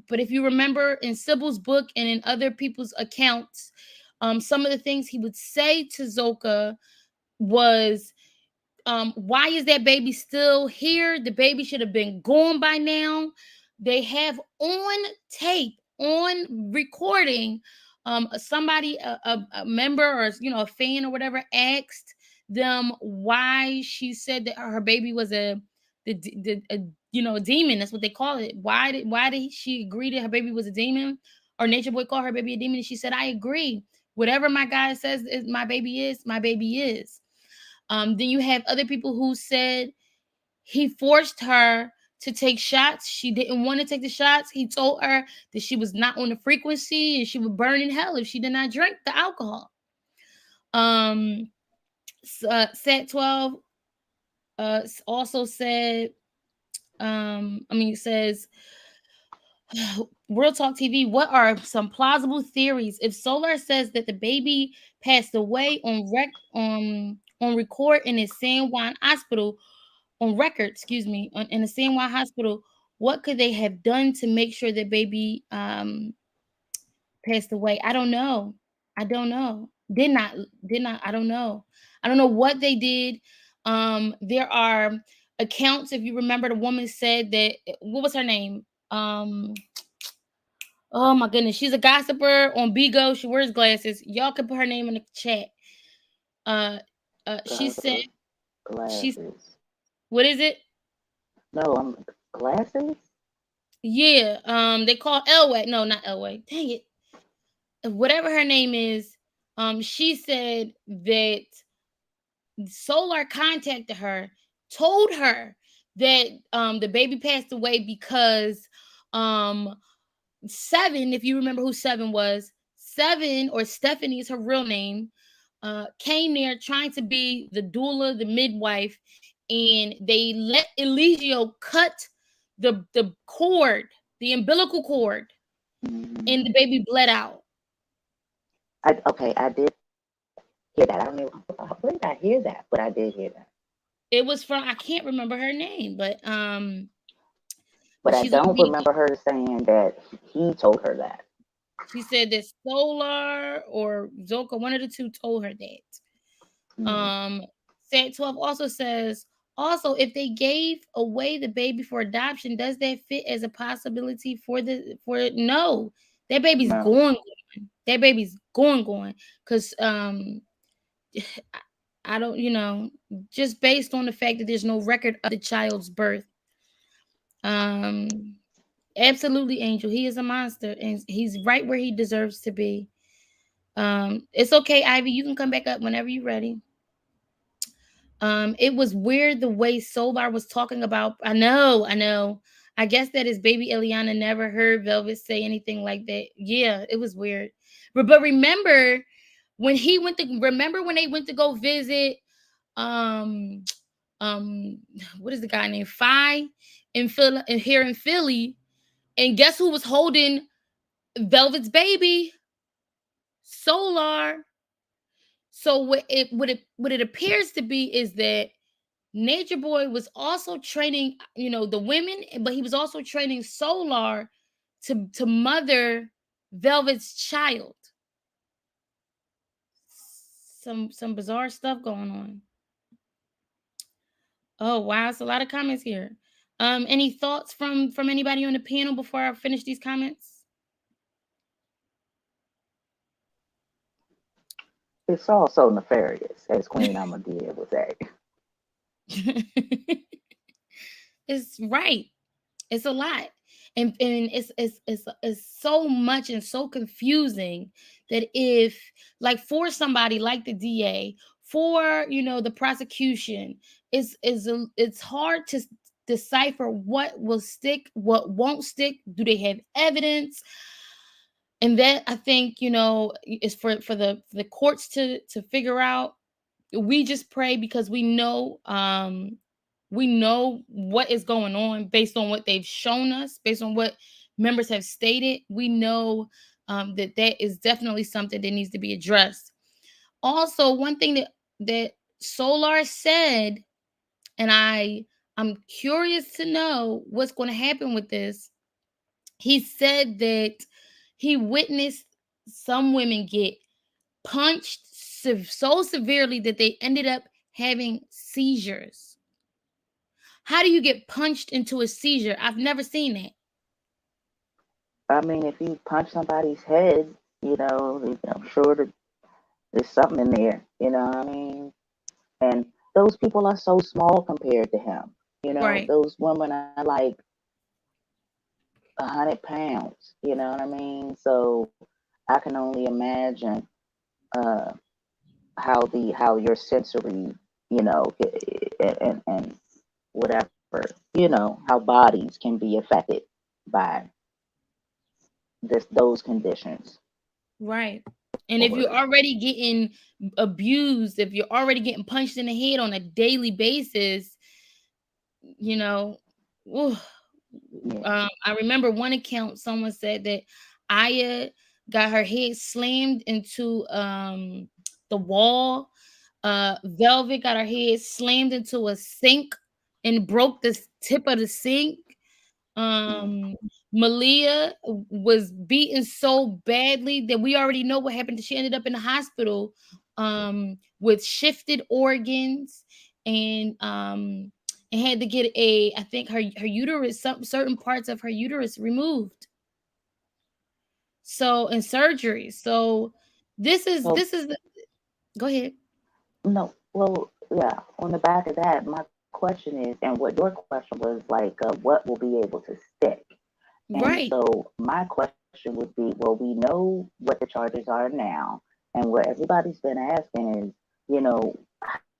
but if you remember in Sybil's book and in other people's accounts, some of the things he would say to Zoka was, why is that baby still here? The baby should have been gone by now. They have on tape, on recording, somebody, a member, or a fan or whatever, asked them why she said that her baby was a demon. That's what they call it. Why did she agree that her baby was a demon? Or Nature Boy called her baby a demon, and she said, I agree. Whatever my guy says is my baby is, my baby is. Then you have other people who said he forced her to take shots. She didn't want to take the shots. He told her that she was not on the frequency and she would burn in hell if she did not drink the alcohol. Set 12 also said, it says, World Talk TV, what are some plausible theories? If Solar says that the baby passed away on record in his San Juan hospital, on record, excuse me, in the San Juan hospital, what could they have done to make sure that baby passed away? I don't know. I don't know. Did not. I don't know. I don't know what they did. There are accounts. If you remember, the woman said that, what was her name? Oh my goodness, she's a gossiper on Bigo. She wears glasses. Y'all can put her name in the chat. Uh, she said Glasses. she's. Glasses. What is it? No, I'm glasses. Yeah, they call Elway. No, not Elway. Dang it. Whatever her name is, she said that Solar contacted her, told her that the baby passed away because um Seven, if you remember who Seven was, Seven, or Stephanie is her real name, came there trying to be the doula, the midwife, and they let Eligio cut the cord, the umbilical cord, Mm-hmm. and the baby bled out. Okay, I did hear that. I don't know where did I hear that, but I did hear that. It was from, I can't remember her name, but But I she's on don't BET. remember her saying that he told her that. She said that Solar or Zoka, one of the two, told her that. Mm. Sat 12 also says, also, if they gave away the baby for adoption, does that fit as a possibility for it? No, that baby's No, going. That baby's going. Cause I don't, just based on the fact that there's no record of the child's birth. Um, absolutely, Angel. He is a monster, and he's right where he deserves to be. It's okay, Ivy. You can come back up whenever you're ready. It was weird the way Solar was talking about. I know. I guess that his baby Eliana never heard Velvet say anything like that. Yeah, it was weird. But remember remember when they went to go visit um um what is the guy named Phi in Philly, here in Philly, and guess who was holding Velvet's baby? Solar. So what it appears to be is that Nature Boy was also training, the women, but he was also training Solar to mother Velvet's child. Some bizarre stuff going on. Oh wow, it's a lot of comments here. Any thoughts from anybody on the panel before I finish these comments? it's all so nefarious, as Queen Amadia would say. It's right. It's a lot. And it's so much and so confusing that if, like, for somebody like the DA, for the prosecution, it's hard to decipher what will stick, what won't stick. Do they have evidence? And that, I think, is for the courts to figure out. We just pray because we know what is going on based on what they've shown us, based on what members have stated. We know that is definitely something that needs to be addressed. Also, one thing that Solar said, and I'm curious to know what's going to happen with this. He said that he witnessed some women get punched so severely that they ended up having seizures. How do you get punched into a seizure? I've never seen that. I mean, if you punch somebody's head, I'm sure that there's something in there. You know what I mean? And those people are so small compared to him. Right. Those women are like 100 pounds. You know what I mean? So I can only imagine uh, how your sensory, and whatever, how bodies can be affected by those conditions. Right. And if you're Or already getting abused, if you're already getting punched in the head on a daily basis, you know, ooh, yeah, I remember one account, someone said that Aya got her head slammed into the wall. Velvet got her head slammed into a sink and broke the tip of the sink. mm, Um, Malia was beaten so badly that we already know what happened. She ended up in the hospital with shifted organs, and had to get I think her uterus, some certain parts of her uterus removed. So, and surgery. So so this is go ahead. no, well, yeah. On the back of that, my question is, and what your question was like, what will be able to stick? And Right. so my question would be, well, we know what the charges are now, and what everybody's been asking is,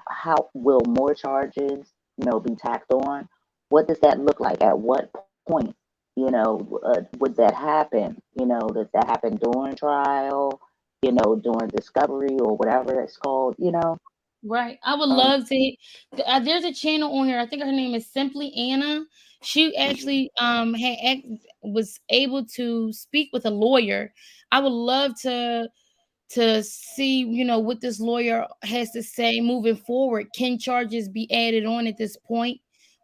how will more charges, be tacked on? What does that look like? At what point, would that happen? Does that happen during trial? During discovery or whatever it's called? Right. I would Um, love to. There's a channel on here. I think her name is Simply Anna. She mhm. actually was able to speak with a lawyer. I would love to see, what this lawyer has to say moving forward. Can charges be added on at this point?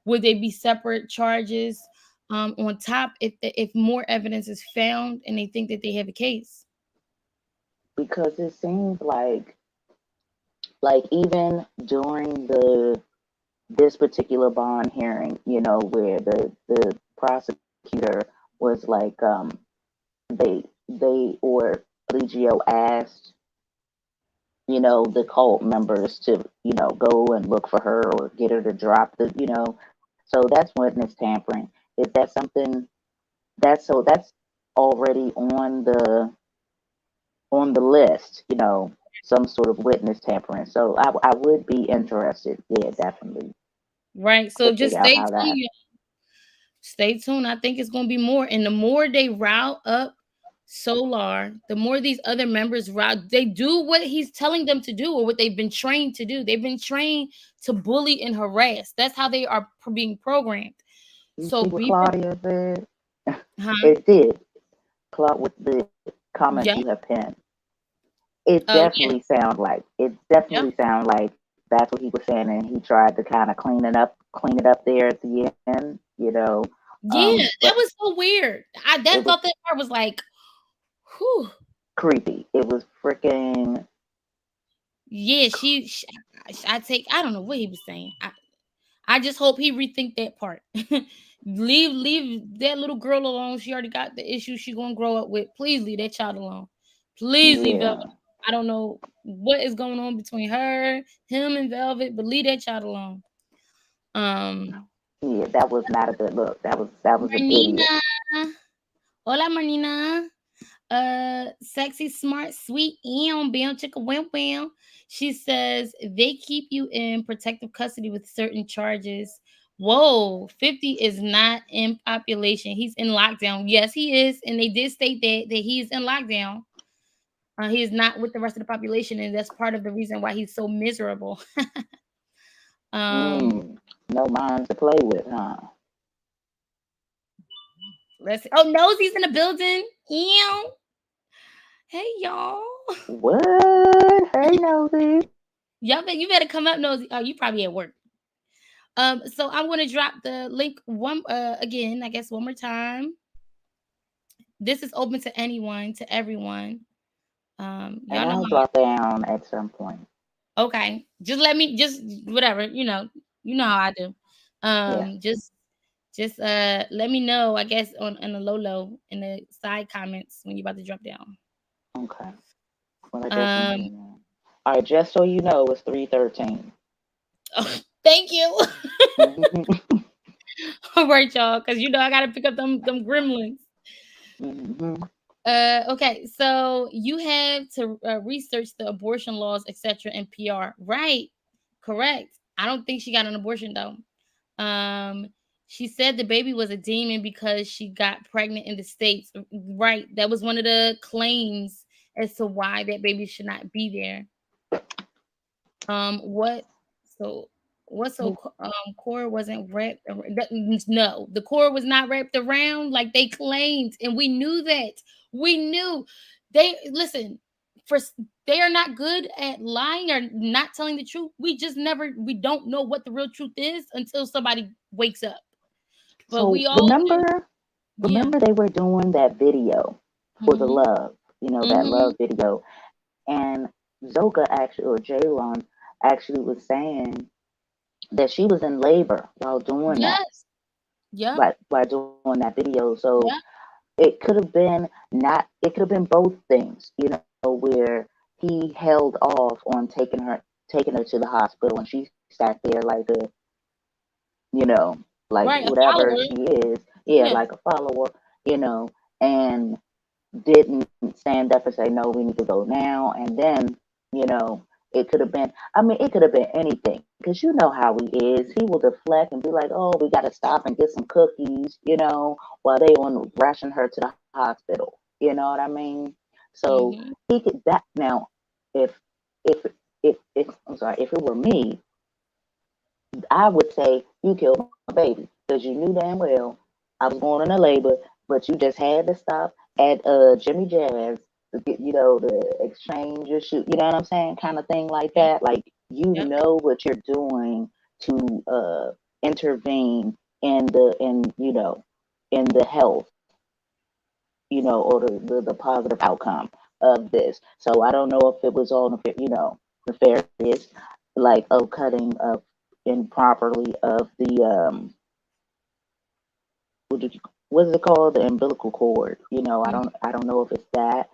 Would they be separate charges on top if more evidence is found and they think that they have a case? Because it seems like even during the this particular bond hearing, where the prosecutor was like, they or Legio asked, the cult members to, go and look for her or get her to drop so that's witness tampering. Is that something that's already on the list, some sort of witness tampering. So I would be interested, yeah, definitely, Right. to So just figure out stay how that. tuned. Stay tuned. I think it's going to be more. And the more they route up Solar, the more these other members route, they do what he's telling them to do or what they've been trained to do. They've been trained to bully and harass. That's how they are being programmed. You So see what be Claudia said? huh? It did. Claude, with the comments you Yeah. have pinned, it Oh yeah. definitely Yeah. sound like that's what he was saying, and he tried to kind of clean it up there at the end, Yeah. but That was so weird. I it that was thought that part was like, whew. creepy. It was freaking. Yeah, I take I don't know what he was saying. I just hope he rethink that part. Leave that little girl alone. She already got the issue she gonna grow up with. Please leave that child alone. Please leave Velvet. Yeah, I don't know what is going on between her, him, and Velvet, but leave that child alone. Um, yeah, that was not a good look. That was an idiot. Marnina. Hola, Marnina. Sexy, smart, sweet, and bam, chicka, wham, wham. She says they keep you in protective custody with certain charges. Whoa, 50 is not in population. He's in lockdown. Yes, he is. And they did state that he is in lockdown. He is not with the rest of the population, and that's part of the reason why he's so miserable. um, Mm, no minds to play with, huh? let's see. Oh, Nosy's in the building. Ew. Hey y'all. What? Hey, nosy. You better come up, Nosy. Oh, you probably at work. So I'm gonna drop the link one again, I guess one more time. This is open to anyone, to everyone. And Y'all know I'll how. drop down at some point. Okay, just let me just whatever you know how I do. Yeah. Just let me know. I guess on the low in the side comments when you're about to drop down. Okay. Well, I Um, definitely. All right. Just so you know, it's 3:13. oh, thank you. Mm-hmm. All right, y'all, because I gotta pick up them gremlins. Mm-hmm. Okay, so you have to research the abortion laws, etc., and PR. Right, correct. I don't think she got an abortion though. Um, she said the baby was a demon because she got pregnant in the states. Right, that was one of the claims as to why that baby should not be there. What? So what? So core wasn't wrapped. No, the core was not wrapped around like they claimed, and we knew that. We knew they listen. For they are not good at lying or not telling the truth. We just never. We don't know what the real truth is until somebody wakes up. But So we all knew. Yeah. remember they were doing that video for the Mm-hmm. love, that Mm-hmm. love video, and Zoga actually or Jaylon actually was saying that she was in labor while doing that, Yes. Yep. while doing that video. So Yep. it could have been not. It could have been both things, where he held off on taking her to the hospital, and she sat there you know, like Right. A whatever follower. she is, yeah, Yeah. like a follower, and didn't stand up and say, no, we need to go now. And then, you know, it could have been, I mean, it could have been anything because you know how he is. He will deflect and be like, oh, we got to stop and get some cookies, while they on rushing her to the hospital. You know what I mean? So Mm-hmm. he could that now if if if I'm sorry, if it were me, I would say you killed my baby because you knew damn well I was going into labor, but you just had to stop at Jimmy Jazz to get, to exchange your shoe. You know what I'm saying? Kind of thing like Yep. that. Like you Yep. know what you're doing to intervene in the health, or the positive outcome of this. So I don't know if it was all nefarious, like cutting of improperly of the what did you, what is it called, the umbilical cord. Mhm. I don't know if it's that,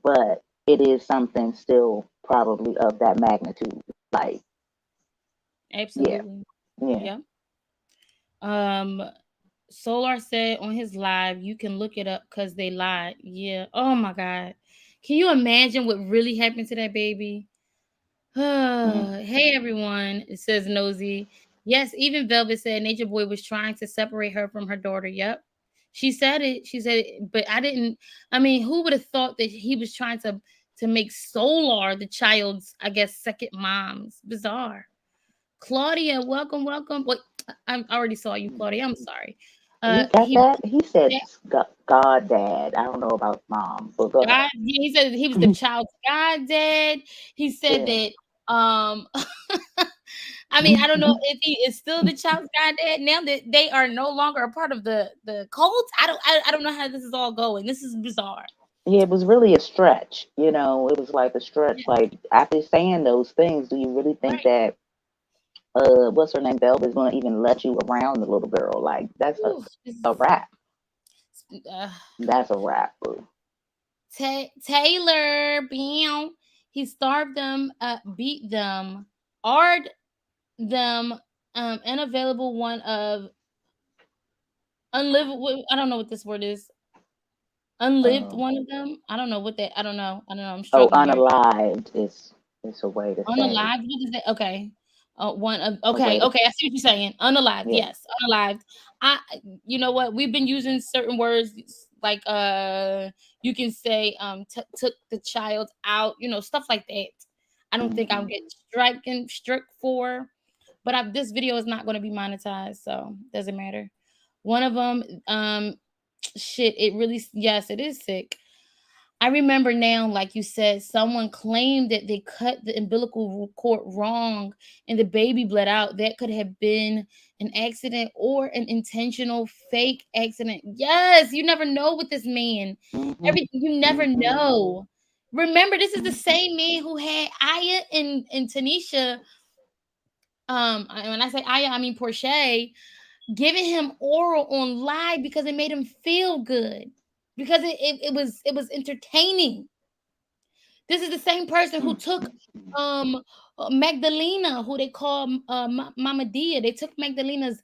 but it is something still probably of that magnitude. Like, yeah, Absolutely. yeah. Yep. Um, Solar said on his live, you can look it up because they lied. Yeah. Oh my God. Can you imagine what really happened to that baby? Mm. Hey everyone, it says Nosy. Yes, even Velvet said Nature Boy was trying to separate her from her daughter. Yep. She said it. She said it, but I didn't. I mean, who would have thought that he was trying to make Solar the child's, I guess, second mom's bizarre. Claudia, welcome, welcome. What I already saw you, Claudia. I'm sorry. You got He that? He said God dad. I don't know about mom, but go ahead. God, yeah, he said he was the child's god dad. He said Yeah. that I mean, I don't know if he is still the child's god dad now that they are no longer a part of the cult. I don't know how this is all going. This is bizarre. Yeah, it was really a stretch. It was like a stretch. Like after saying those things, do you really think Right. that what's her name, Velvet, is going to even let you around the little girl? Like that's Ooh, a wrap. uh, That's a wrap, boo. Taylor, bam. He starved them, beat them, ard them, unavailable one of unlivable. I don't know what this word is. Unlived Um, one of them. I don't know what that. I don't know. I don't know. I'm oh, struggling here. unalived is a way to say Unalived. What is that? Okay. One of a way okay. to Okay. I see what you're saying. Unalived. yeah. Yes. Unalived. I. You know what? We've been using certain words like you can say took the child out. You know, stuff like that. I don't think I'll Hmm. get struck for. But this video is not going to be monetized, so doesn't matter. One of them, shit. It really, yes, it is sick. I remember now, like you said, someone claimed that they cut the umbilical cord wrong and the baby bled out. That could have been an accident or an intentional fake accident. Yes, you never know with this man. Hmm. Everything you never Hmm. know. Remember, this is the same man who had Aya and Tanisha. When I say Aya, I mean Portia, giving him oral on live because it made him feel good. Because it was entertaining. This is the same person who took um Magdalena, who they call Mama Dia. They took Magdalena's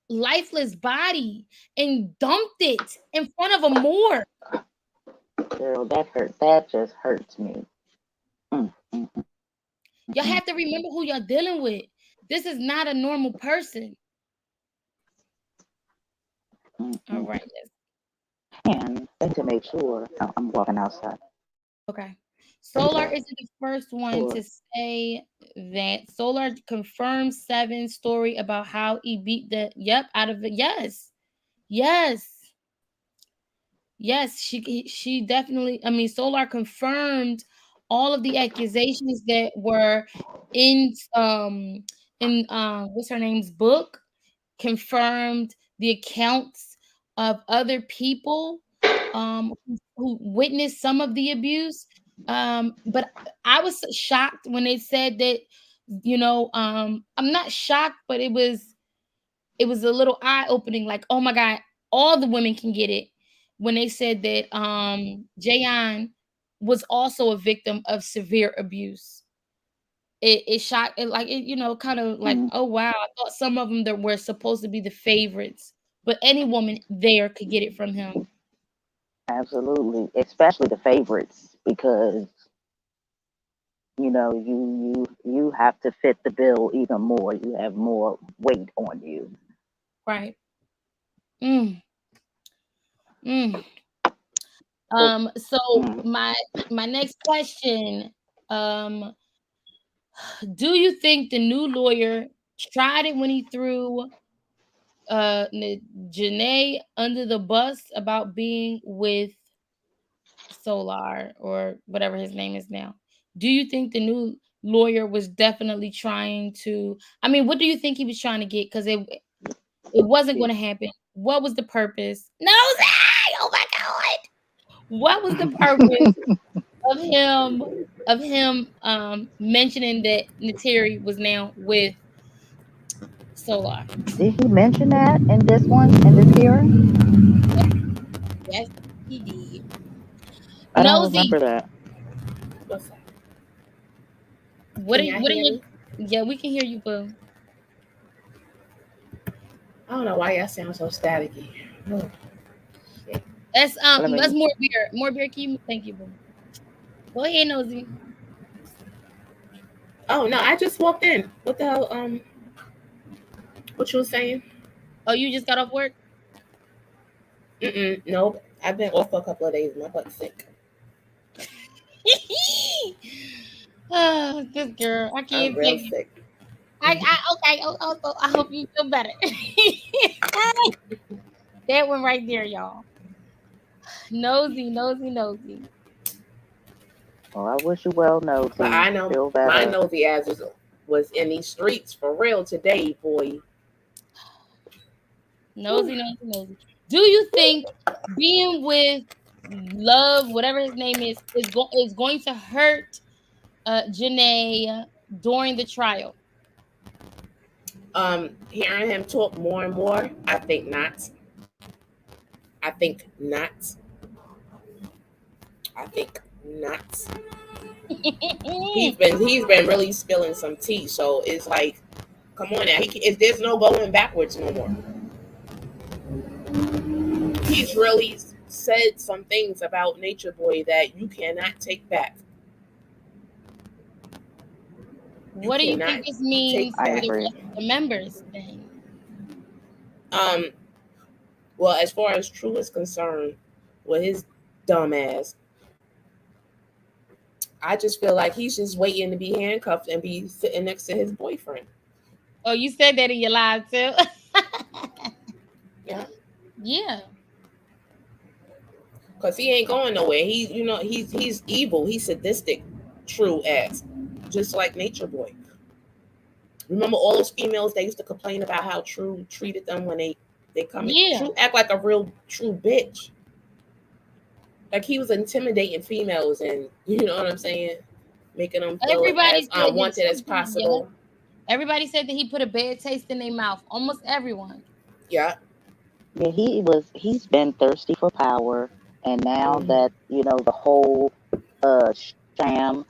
lifeless body and dumped it in front of a morgue. Girl, that hurt. That just hurts me. Mm, mm, Y'all mm, have to remember who y'all dealing with. This is not a normal person. mm, All mm. right. And to make sure I'm walking outside. Okay. Solar isn't the first one Sure. to say that. Solar confirmed Seven story about how he beat the yep out of it. Yes. Yes. Yes, she definitely. I mean, Solar confirmed all of the accusations that were in what's her name's book. Confirmed the accounts of other people who witnessed some of the abuse. But I was shocked when they said that. I'm not shocked, but it was a little eye opening. Like, oh my god, all the women can get it. When they said that Jayon was also a victim of severe abuse, it shocked it, like it, kind of like, Mm, oh wow, I thought some of them that were supposed to be the favorites, but any woman there could get it from him. absolutely, especially the favorites, because you have to fit the bill even more. You have more weight on you. Right. Mm, mm. So, So mm, my next question, um Do you think the new lawyer tried it when he threw Janae under the bus about being with Solar or whatever his name is now? Do you think the new lawyer was definitely trying to? I mean, what do you think he was trying to get? Because it wasn't going to happen. What was the purpose? No, oh my god! What was the purpose of him mentioning that Nateri was now with Solar? Did he mention that in this one, in this hearing? Yes, he did. I don't Nosy, remember that. What's that? what Can are y'all what are hear you? me? Yeah, we can hear you, boo. I don't know why y'all sound so staticky. Oh, shit. Let That's me. more beer. More beer, can you? Thank you, boo. Go ahead, Nosy. Oh no, I just walked in. What the hell? What you was saying? Oh, you just got off work? Nope. I've been off for a couple of days. My butt's sick. Oh, this girl, I I'm can't real take it. sick. Okay. I hope you feel better. That one right there, y'all. Nosy, nosy, nosy. Well, I wish you well, But Nosy. I know Feel my better. nosy ass was in these streets for real today, boy. Whew. Nosy, nosy, nosy. Do you think being with Love, whatever his name is going to hurt Janae during the trial? Hearing him talk more and more, I think not. I think not. I think not. He's been really spilling some tea, so it's like, come on now, there's no going backwards no more. He's really said some things about Nature Boy that you cannot take back. You What do you cannot think this take means I for the back. agree. rest of the members then? Um, well, as far as True is concerned, with his dumb ass, I just feel like he's just waiting to be handcuffed and be sitting next to his boyfriend. Oh, you said that in your live too. Yeah, Yeah. because he ain't going nowhere. He's evil. He's sadistic. True ass, just like Nature Boy. Remember all those females that used to complain about how True treated them when they come in. Yeah. True act like a real true bitch. Like he was intimidating females, and you know what I'm saying, making them feel Everybody as said that unwanted as too. Yeah. possible. Everybody said that he put a bad taste in their mouth. Almost everyone. Yeah. Yeah, he's been thirsty for power, and now Hmm. that, the whole sham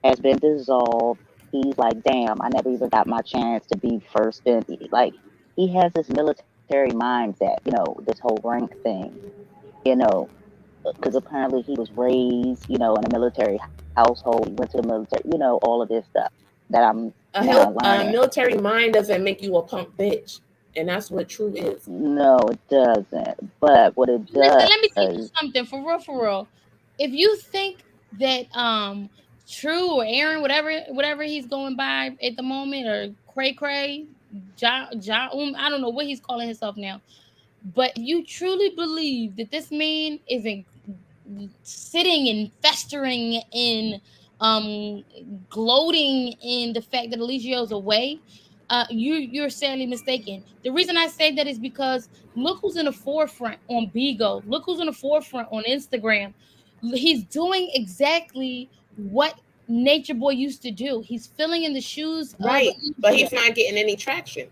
has been dissolved, he's like, damn, I never even got my chance to be first. And like, he has this military mindset, this whole rank thing, you know, because apparently he was raised, in a military household. He went to the military, all of this stuff that I'm now A learning. military mind doesn't make you a punk bitch, and that's what True is. No, it doesn't. But what it Listen, let me does, tell you something for real, for real. If you think that True or Aaron, whatever he's going by at the moment, or Cray Cray, I don't know what he's calling himself now. But if you truly believe that this man isn't sitting and festering in um gloating in the fact that Eligio's away, you're sadly mistaken. The reason I say that is because look who's in the forefront on Bigo, look who's in the forefront on Instagram. He's doing exactly what Nature Boy used to do. He's filling in the shoes of Right, but Eligio. he's not getting any traction.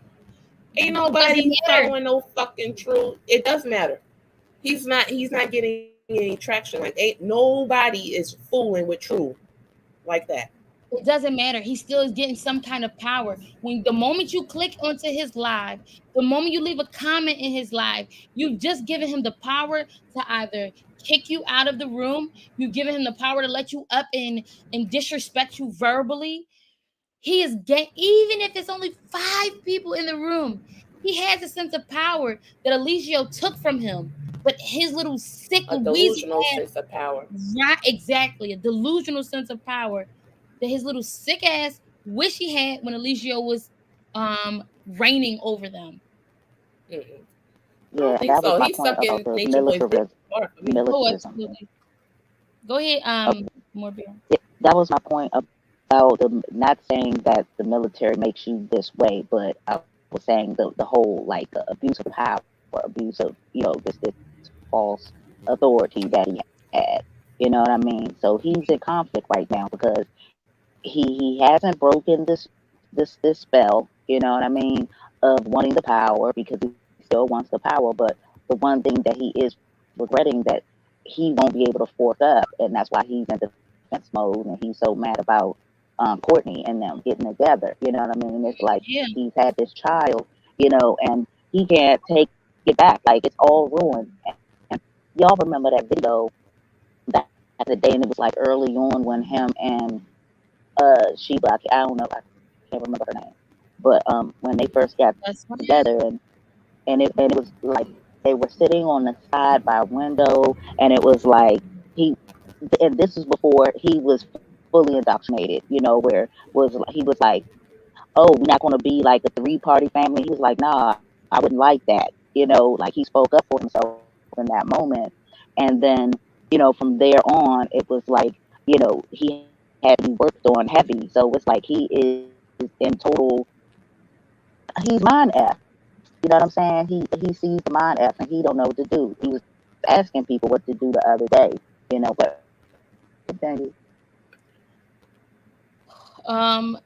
Ain't Doesn't nobody matter. following no fucking True. It does matter. He's not getting any traction. Like ain't nobody is fooling with True like that. It doesn't matter. He still is getting some kind of power. When the moment you click onto his live, the moment you leave a comment in his live, you've just given him the power to either kick you out of the room, you've given him the power to let you up and disrespect you verbally. He is even if it's only 5 people in the room, he has a sense of power that Eligio took from him. But his little sick, A wheezy delusional ass, sense of power. right? Exactly, a delusional sense of power that his little sick ass wish he had when Alicia was reigning over them. Mm-mm. I don't Yeah, think that was so. my He's point about sucking the Nature Boy's dick hard for me. Oh, militarism. absolutely. Go ahead, Okay, more beer. yeah, that was my point about the not saying that the military makes you this way, but I was saying the whole like abuse of power, abuse of this false authority that he had. You know what I mean? So he's in conflict right now because he hasn't broken this spell. You know what I mean? Of wanting the power because he still wants the power, but the one thing that he is regretting that he won't be able to fork up, and that's why he's in defense mode and he's so mad about Courtney and them getting together. You know what I mean? It's like Yeah, he's had this child, and he can't take it back. Like it's all ruined. And y'all remember that video back in the day, and it was like early on when him and Sheba, I don't know, I can't remember her name, but when they first got that's right. together, and it was like they were sitting on the side by a window, and it was like he, and this was before he was fully indoctrinated, where he was like, oh, we're not going to be like a three-party family. He was like, nah, I wouldn't like that, like he spoke up for himself in that moment, and then from there on, it was like he had to be worked on heavy, so it's like he is in total, he's mind f. You know what I'm saying? He sees the mind F and he don't know what to do. He was asking people what to do the other day, but continue. Um,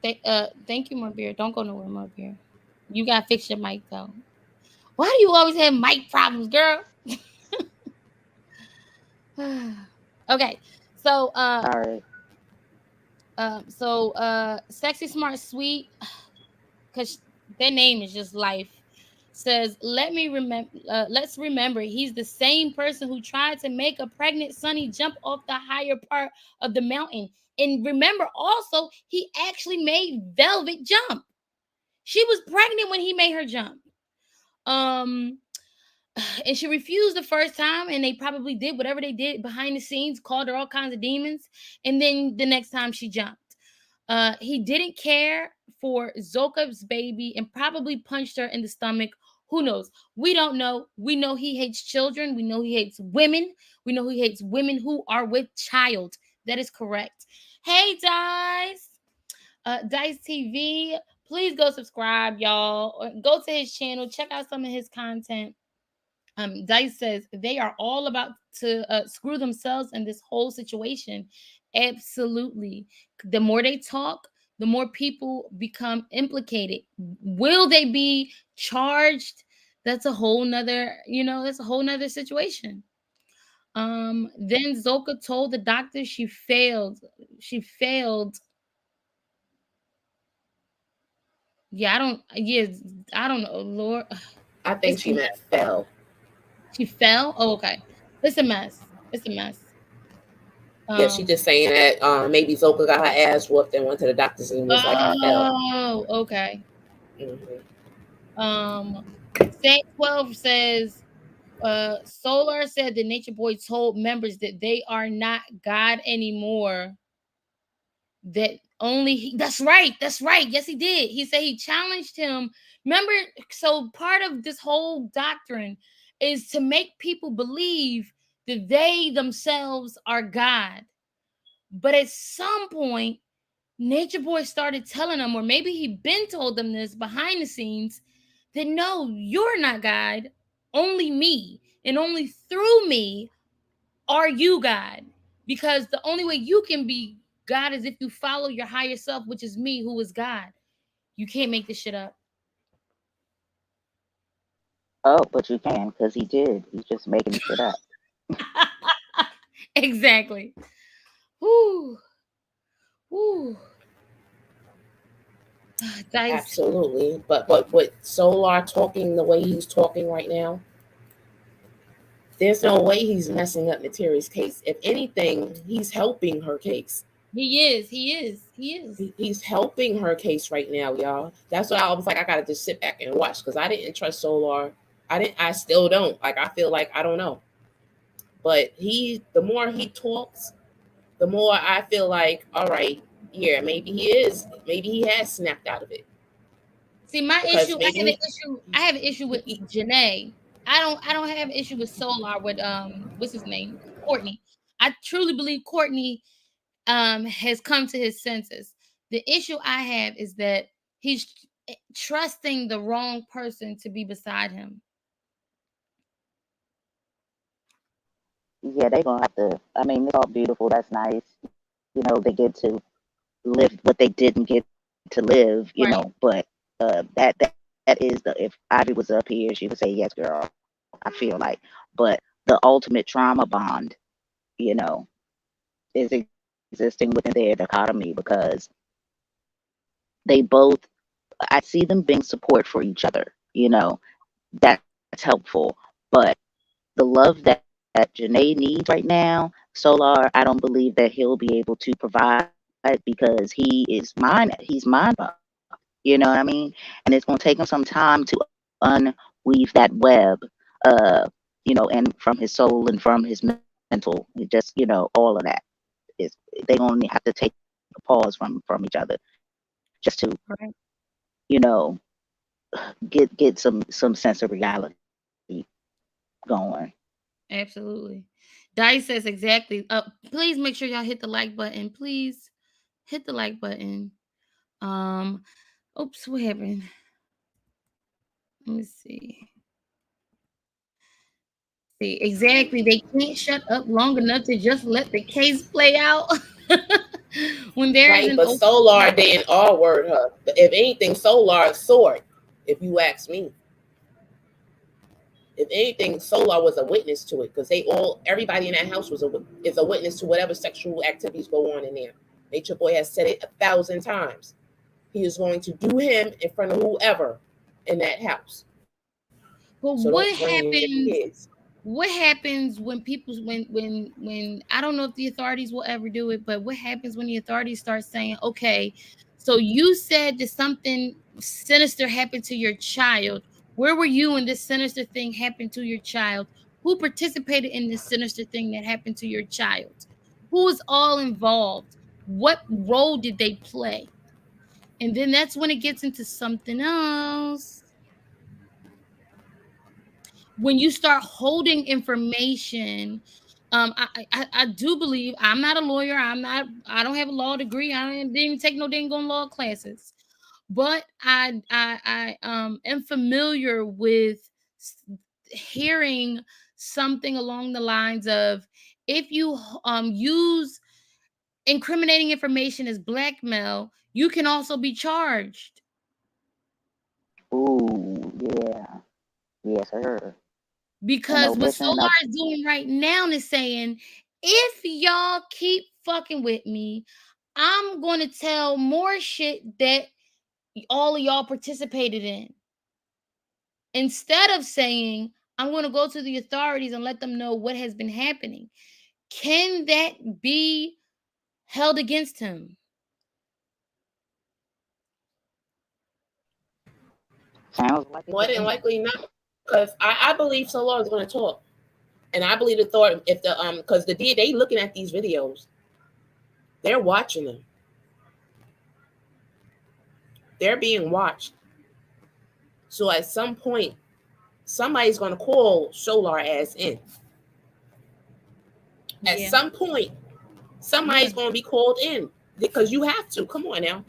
thank you, more beer. Don't go nowhere, more beer. You gotta fix your mic though. Why do you always have mic problems, girl? Okay, so Sorry. sexy, smart, sweet, because their name is just life. Says, let's remember, he's the same person who tried to make a pregnant Sunny jump off the higher part of the mountain. And remember, also, he actually made Velvet jump. She was pregnant when he made her jump. Um, and she refused the first time, and they probably did whatever they did behind the scenes, called her all kinds of demons, and then the next time she jumped. He didn't care for Zokav's baby and probably punched her in the stomach. Who knows? We don't know. We know he hates children. We know he hates women. We know he hates women who are with child. That is correct. Hey, Dice. Dice TV. Please go subscribe, y'all. Or go to his channel. Check out some of his content. Dice says they are all about to screw themselves in this whole situation. Absolutely. The more they talk, the more people become implicated. Will they be charged? That's a whole nother, that's a whole nother situation. Then Zoka told the doctor she failed. She failed. I don't know, Lord. I It's think too she much. meant fell. She fell. Oh, okay. It's a mess. It's a mess. Yeah, she Um, just saying that maybe Zoka got her ass whooped and went to the doctor's and was like, I fell. oh, okay. Hmm. Um, Saint 12 says, Solar said that Nature Boy told members that they are not God anymore. That only he, that's right, that's right. Yes, he did. He said he challenged him. Remember, so part of this whole doctrine is to make people believe that they themselves are God. But at some point, Nature Boy started telling them, or maybe he been told them this behind the scenes, that no, you're not God, only me, and only through me are you God. Because the only way you can be God is if you follow your higher self, which is me, who is God. You can't make this shit up. Oh, but you can because he did. He's just making shit up. Exactly. Whoo, whoo. Dice. Absolutely. But with Solar talking the way he's talking right now, there's no way he's messing up Materi's case. If anything, he's helping her case. He is. He is. He is. He's helping her case right now, y'all. That's why I was like, I gotta just sit back and watch because I didn't trust Solar. I still don't. Like I feel like I don't know. But the more he talks, the more I feel like, all right, Yeah, maybe he is. Maybe he has snapped out of it See, my issue, because I have an maybe issue. I have an issue with he Janae. I don't have an issue with Solar with what's his name? Courtney. I truly believe Courtney has come to his senses. The issue I have is that he's trusting the wrong person to be beside him. Yeah, they gonna have to. I mean, it's all beautiful. That's nice. They get to live what they didn't get to live. Right. But that is the. If Ivy was up here, she would say, "Yes, girl." I feel like, but the ultimate trauma bond, you know, is existing within their dichotomy because they both. I see them being support for each other. That's helpful. But the love that Janae needs right now, Solar, I don't believe that he'll be able to provide because he's mind fucked. You know what I mean? And it's gonna take him some time to unweave that web, uh, and from his soul and from his mental, all of that is they gonna have to take a pause from each other just to, Right. you know, get some sense of reality going. Absolutely. Dice says exactly. Please make sure y'all hit the like button. Please hit the like button. Um, oops, what happened? Let me see. See, exactly. They can't shut up long enough to just let the case play out when there is right. an But open Solar case. didn't R word her. If anything, Solar is sword. If you ask me, if anything, Solar was a witness to it because everybody in that house is a witness to whatever sexual activities go on in there. Nature Boy has said it 1,000 times. He is going to do him in front of whoever in that house. So But don't blame your kids. what happens when people when I don't know if the authorities will ever do it, but what happens when the authorities start saying, okay, so you said that something sinister happened to your child. Where were you when this sinister thing happened to your child? Who participated in this sinister thing that happened to your child? Who is all involved? What role did they play? And then that's when it gets into something else. When you start holding information, I do believe, I'm not a lawyer, I don't have a law degree, didn't even take no dang on law classes, but I am familiar with hearing something along the lines of, if you use incriminating information as blackmail, you can also be charged. Ooh, yeah, yes, sir. Because what Messing Solar up. is doing right now is saying, if y'all keep fucking with me, I'm going to tell more shit that all of y'all participated in. Instead of saying, I'm going to go to the authorities and let them know what has been happening. Can that be held against him? Sounds like it More to than me. likely not, because I believe Solar is going to talk, and I believe the thought if the because they looking at these videos, they're watching them, they're being watched. So at some point, somebody's going to call Solar ass in. At Yeah. some point, Yeah. somebody's going to be called in because you have to. Come on now,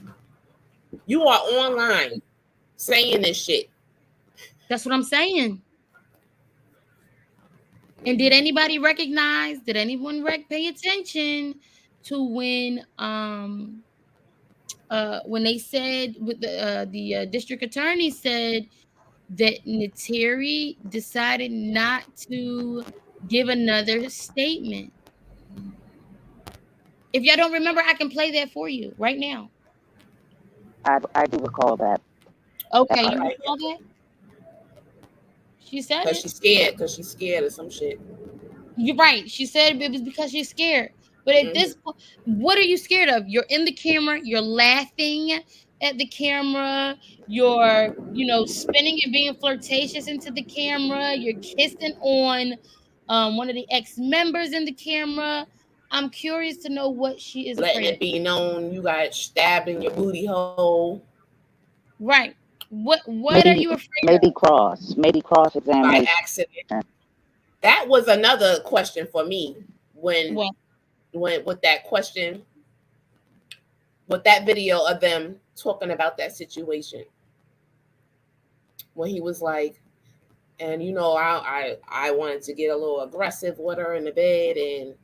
you are online saying this shit. That's what I'm saying. And did anybody recognize, did anyone pay attention to when they said, with the district attorney said that Nateri decided not to give another statement. If y'all don't remember, I can play that for you right now. I do recall that Okay, All you part. right, recall that? She said because it. she's scared. Because she's scared of some shit. You're right. She said it was because she's scared. But at Hmm. this point, what are you scared of? You're in the camera, you're laughing at the camera, you're, spinning and being flirtatious into the camera, you're kissing on one of the ex members in the camera. I'm curious to know what she is letting afraid it of. be known you got stabbed in your booty hole Right. What are Maybe you afraid maybe of? cross by examination. accident. That was another question for me when What? with that question, with that video of them talking about that situation when he was like, and I wanted to get a little aggressive with her in the bed and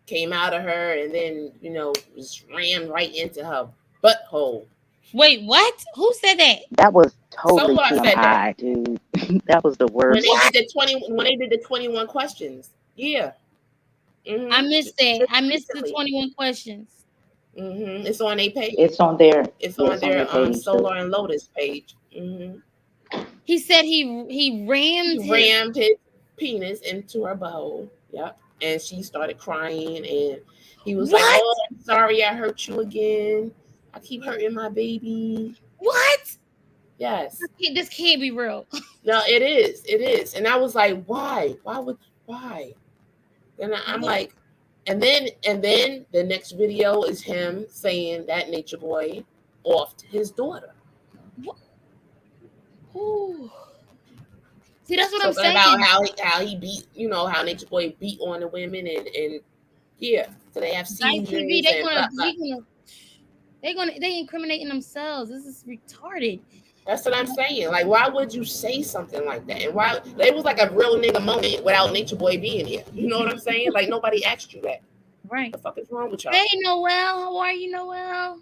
came out of her and then just ran right into her butthole. Wait, what? Who said that? That was totally Solar said that TMI, dude. That was the when they worst. did What? the 21 questions. Yeah. I Mm-hmm. missed that. Just I missed the recently. 21 questions. Mm-hmm. It's on a page. It's on their It's yeah, on it's on their their page. So Solar and Lotus page. Mm-hmm. He said he He rammed his rammed his penis into her bowl. Yep. And she started crying and he was like, what? "Oh, I'm sorry I hurt you again. I keep hurting my baby." What? Yes. This can't be real. No, it is. It is. And I was like, why? Why? And I'm What? like, and then the next video is him saying that Nature Boy offed his daughter. What? Ooh. See, that's what I'm Talking about saying. how he beat, how Nature Boy beat on the women and yeah, so they have Guys TV, seizures and blah blah. they incriminating themselves. This is retarded. That's what I'm saying. Like, why would you say something like that? And why it was like a real nigga moment without Nature Boy being here. You know what I'm saying? Like nobody asked you that. Right. The fuck is wrong with y'all? Hey Noel, how are you, Noel?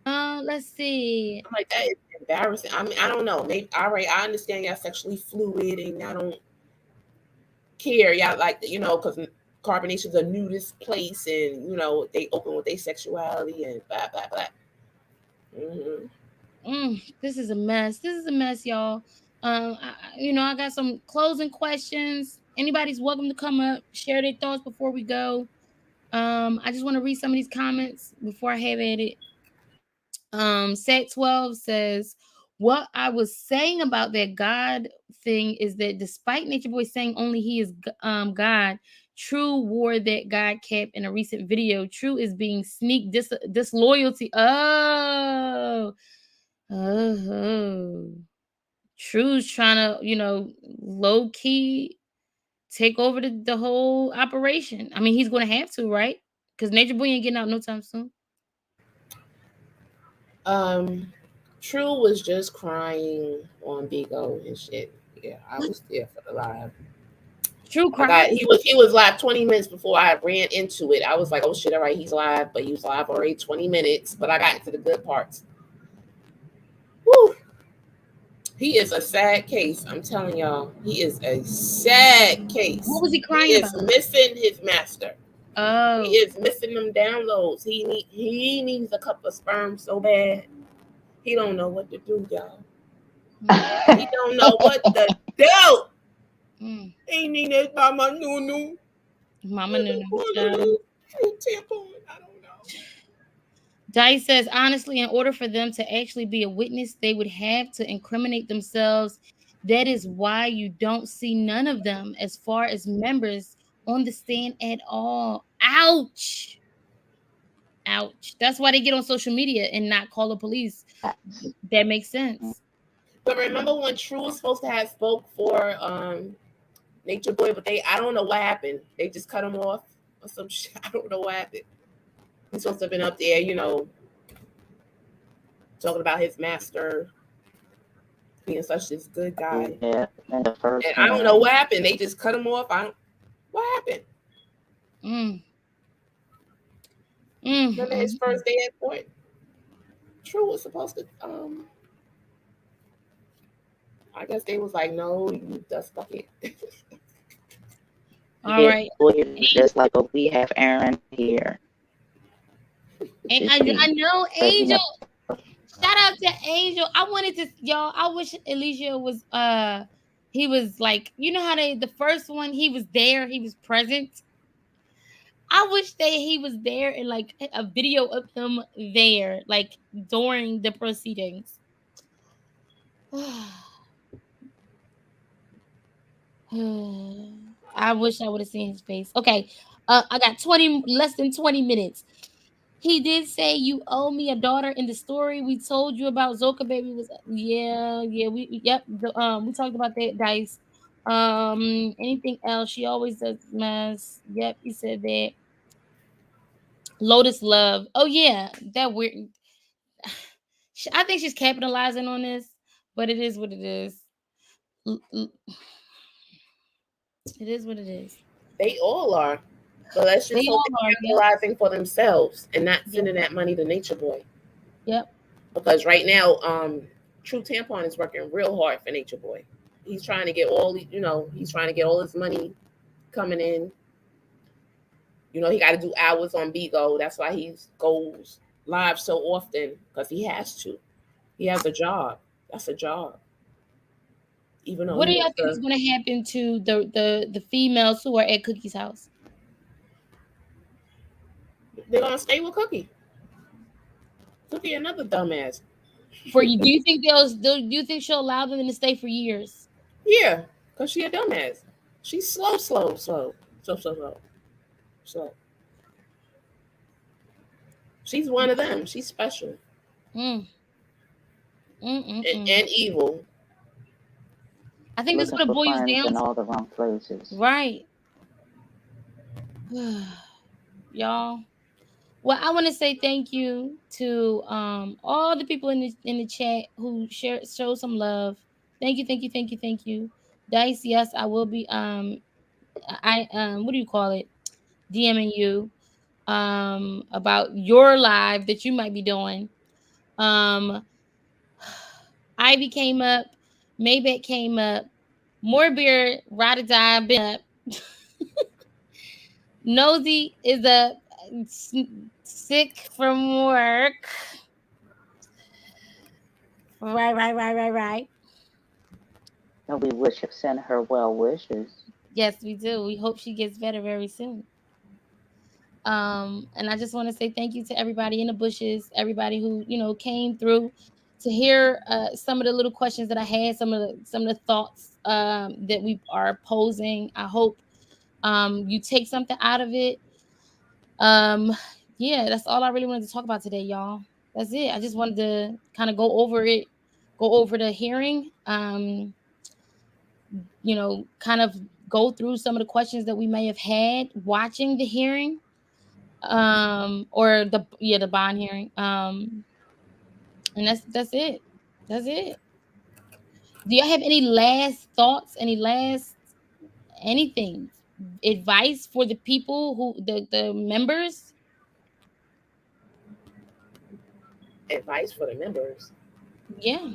Let's see. I'm like, that is embarrassing. I mean, I don't know. Maybe all right, I understand y'all sexually fluid and I don't care. Y'all like because Carbonation's a nudist place and they open with their sexuality and blah blah blah. Hmm. This is a mess. This is a mess, y'all. I got some closing questions. Anybody's welcome to come up, share their thoughts before we go. I just want to read some of these comments before I have at it. Set 12 says, what I was saying about that God thing is that despite Nature Boy saying only he is God, True wore that God cap in a recent video. True is being sneak disloyalty. Oh, True's trying to, low key take over the whole operation. I mean, he's going to have to, right? Because Nature Boy ain't getting out no time soon. Um, True was just crying on Big O and shit. Yeah, I What? was there for the live. True I got cried. he was live 20 minutes before I ran into it. I was like, oh shit, all right, he's live, but he was live already 20 minutes. But I got into the good parts. Woo! He is a sad case. I'm telling y'all, he is a sad What case. was he He crying is about? missing his master. He Oh. is missing them downloads. He needs a cup of sperm so bad. He don't know what to do, y'all. Mm, He don't know what to do. mm. He need his mama nunu. Mama Nunu. Tampon. I don't know. Dice says, honestly, in order for them to actually be a witness, they would have to incriminate themselves. That is why you don't see none of them as far as members on the stand at all. Ouch. Ouch. That's why they get on social media and not call the police. That makes sense. But remember when True was supposed to have spoke for Nature Boy, but I don't know what happened. They just cut him off or some shit. I don't know what happened. He's supposed to have been up there, talking about his master being such this good guy. Yeah, and the And first I don't know one. what happened. They just cut him off. What happened? Mm, mm, Remember mm, his mm. first day at court? True was supposed to I guess they was like, no, you dust bucket. All Yeah, right. lawyers just like, oh, we have Aaron here. And Just I be know crazy Angel. enough. Shout out to Angel. I wanted to, y'all. I wish Alicia was he was like, you know how the first one, he was there, he was present. I wish that he was there and like a video of him there, like during the proceedings. I wish I would have seen his face. Okay. I got 20 less than 20 minutes. He did say you owe me a daughter in the story we told you about. Zoka baby was yeah, yep. We talked about that, Dice. Anything else? She always does mess. Yep, he said that. Lotus Love. Oh yeah, that weird. I think she's capitalizing on this, but it is what it is. It is what it is. They all are. But let's They just hope all are. they're Yep. capitalizing for themselves and not Yep. sending that money to Nature Boy. Yep. Because right now, True Tampon is working real hard for Nature Boy. He's trying to get he's trying to get all his money coming in. He got to do hours on Bigo. That's why he goes live so often because he has to. He has a job. That's a job. Even though What he do y'all wants think is to, going to happen to the females who are at Cookie's house? they're gonna stay with Cookie. Cookie, another dumbass. For you, do you think do you think she'll allow them to stay for years? Yeah, because she a dumbass. She's slow. She's one of them. She's special Mm, and evil. I think that's Looking what it for boils friends down in to. all the wrong places. Right. Y'all. Well, I want to say thank you to all the people in the chat who show some love. Thank you, thank you, thank you, thank you. Dice, yes, I will be I what do you call it? DMing you about your live that you might be doing. Um Ivy came up, Maybach came up, More Beer, Ride or Die been up. Nosy is up, sick from work. Right. And we wish send her well wishes. Yes, we do. We hope she gets better very soon. And I just want to say thank you to everybody in the bushes, everybody who came through to hear some of the little questions that I had, some of the thoughts that we are posing. I hope you take something out of it. Um, yeah, that's all I really wanted to talk about today, y'all. That's it. I just wanted to kind of go over it, go over the hearing. Kind of go through some of the questions that we may have had watching the hearing, or the bond hearing. And that's it. That's it. Do y'all have any last thoughts? Any last anything? Advice for the people the members? Advice for the members. Yeah.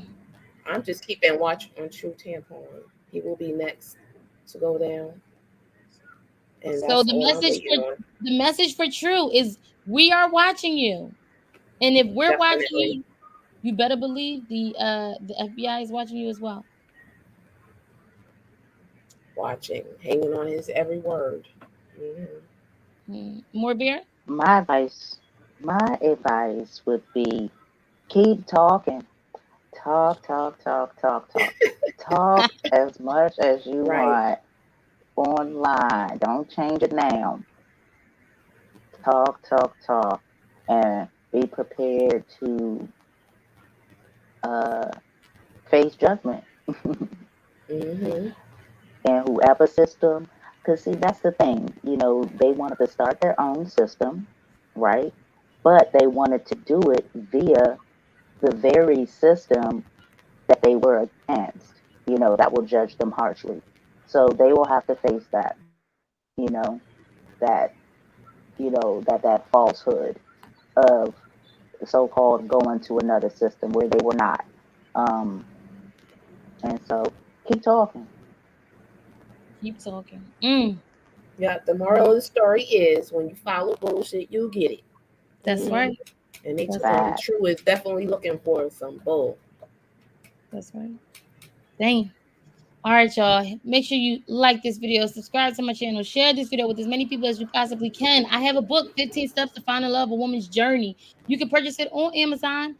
I'm just keeping watch on True Tampon. He will be next to go down, and So that's all I'm waiting on. the message for True is we are watching you. And if we're watching Definitely you, you better believe the FBI is watching you as well. watching, hanging on his every word. Hmm. More beer? My advice, my advice would be keep talking. Talk. Talk as much as you Right. want online. Don't change it now. Talk, and be prepared to uh, face judgment. Hmm. And whoever system, because see, that's the thing. They wanted to start their own system, right? But they wanted to do it via the very system that they were against, that will judge them harshly. So they will have to face that, you know, that, that falsehood of so-called going to another system where they were not. Um, and so keep talking. Keep talking. Yeah. The moral of the story is when you follow bullshit, you'll get it. That's Hmm. right. And Nature That's Boy right. Bad. True is definitely looking for some bull. That's right. Dang. All right, y'all. Make sure you like this video, subscribe to my channel, share this video with as many people as you possibly can. I have a book, 15 Steps to Find and Love a Woman's Journey. You can purchase it on Amazon.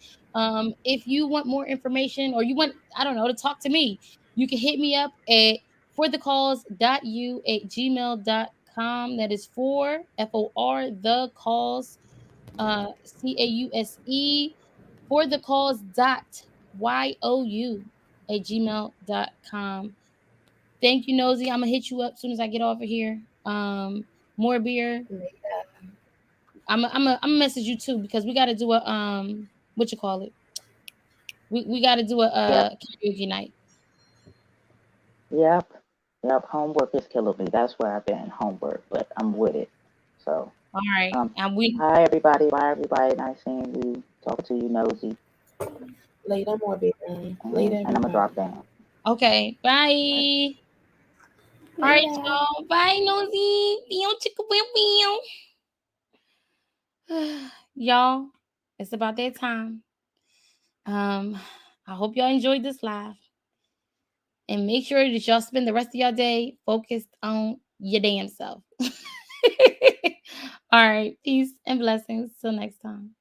If you want more information or you want, I don't know, to talk to me, you can hit me up at for the calls.u@gmail.com. That is for the calls, CAUSE, for the calls dot YOU@gmail.com. Thank you, Nosy. I'm gonna hit you up as soon as I get off of here. More beer. I'm gonna message you too because we got to do a what you call it. We got to do a Yep. karaoke night. Yep. Yep. Homework is killing me. That's where I've been. Homework, but I'm with it. So, All right, um, and we hi everybody. Bye everybody. Nice seeing you. Talking to you, Nosy. Later, more baby. Later, And I'm gonna drop everybody. down. okay. Bye. Bye. All right, Later. y'all. Bye, Nosy. Beow, chicka, beow, beow. Y'all, it's about that time. Um, I hope y'all enjoyed this live, and make sure that y'all spend the rest of your day focused on your damn self. All right, peace and blessings. Till next time.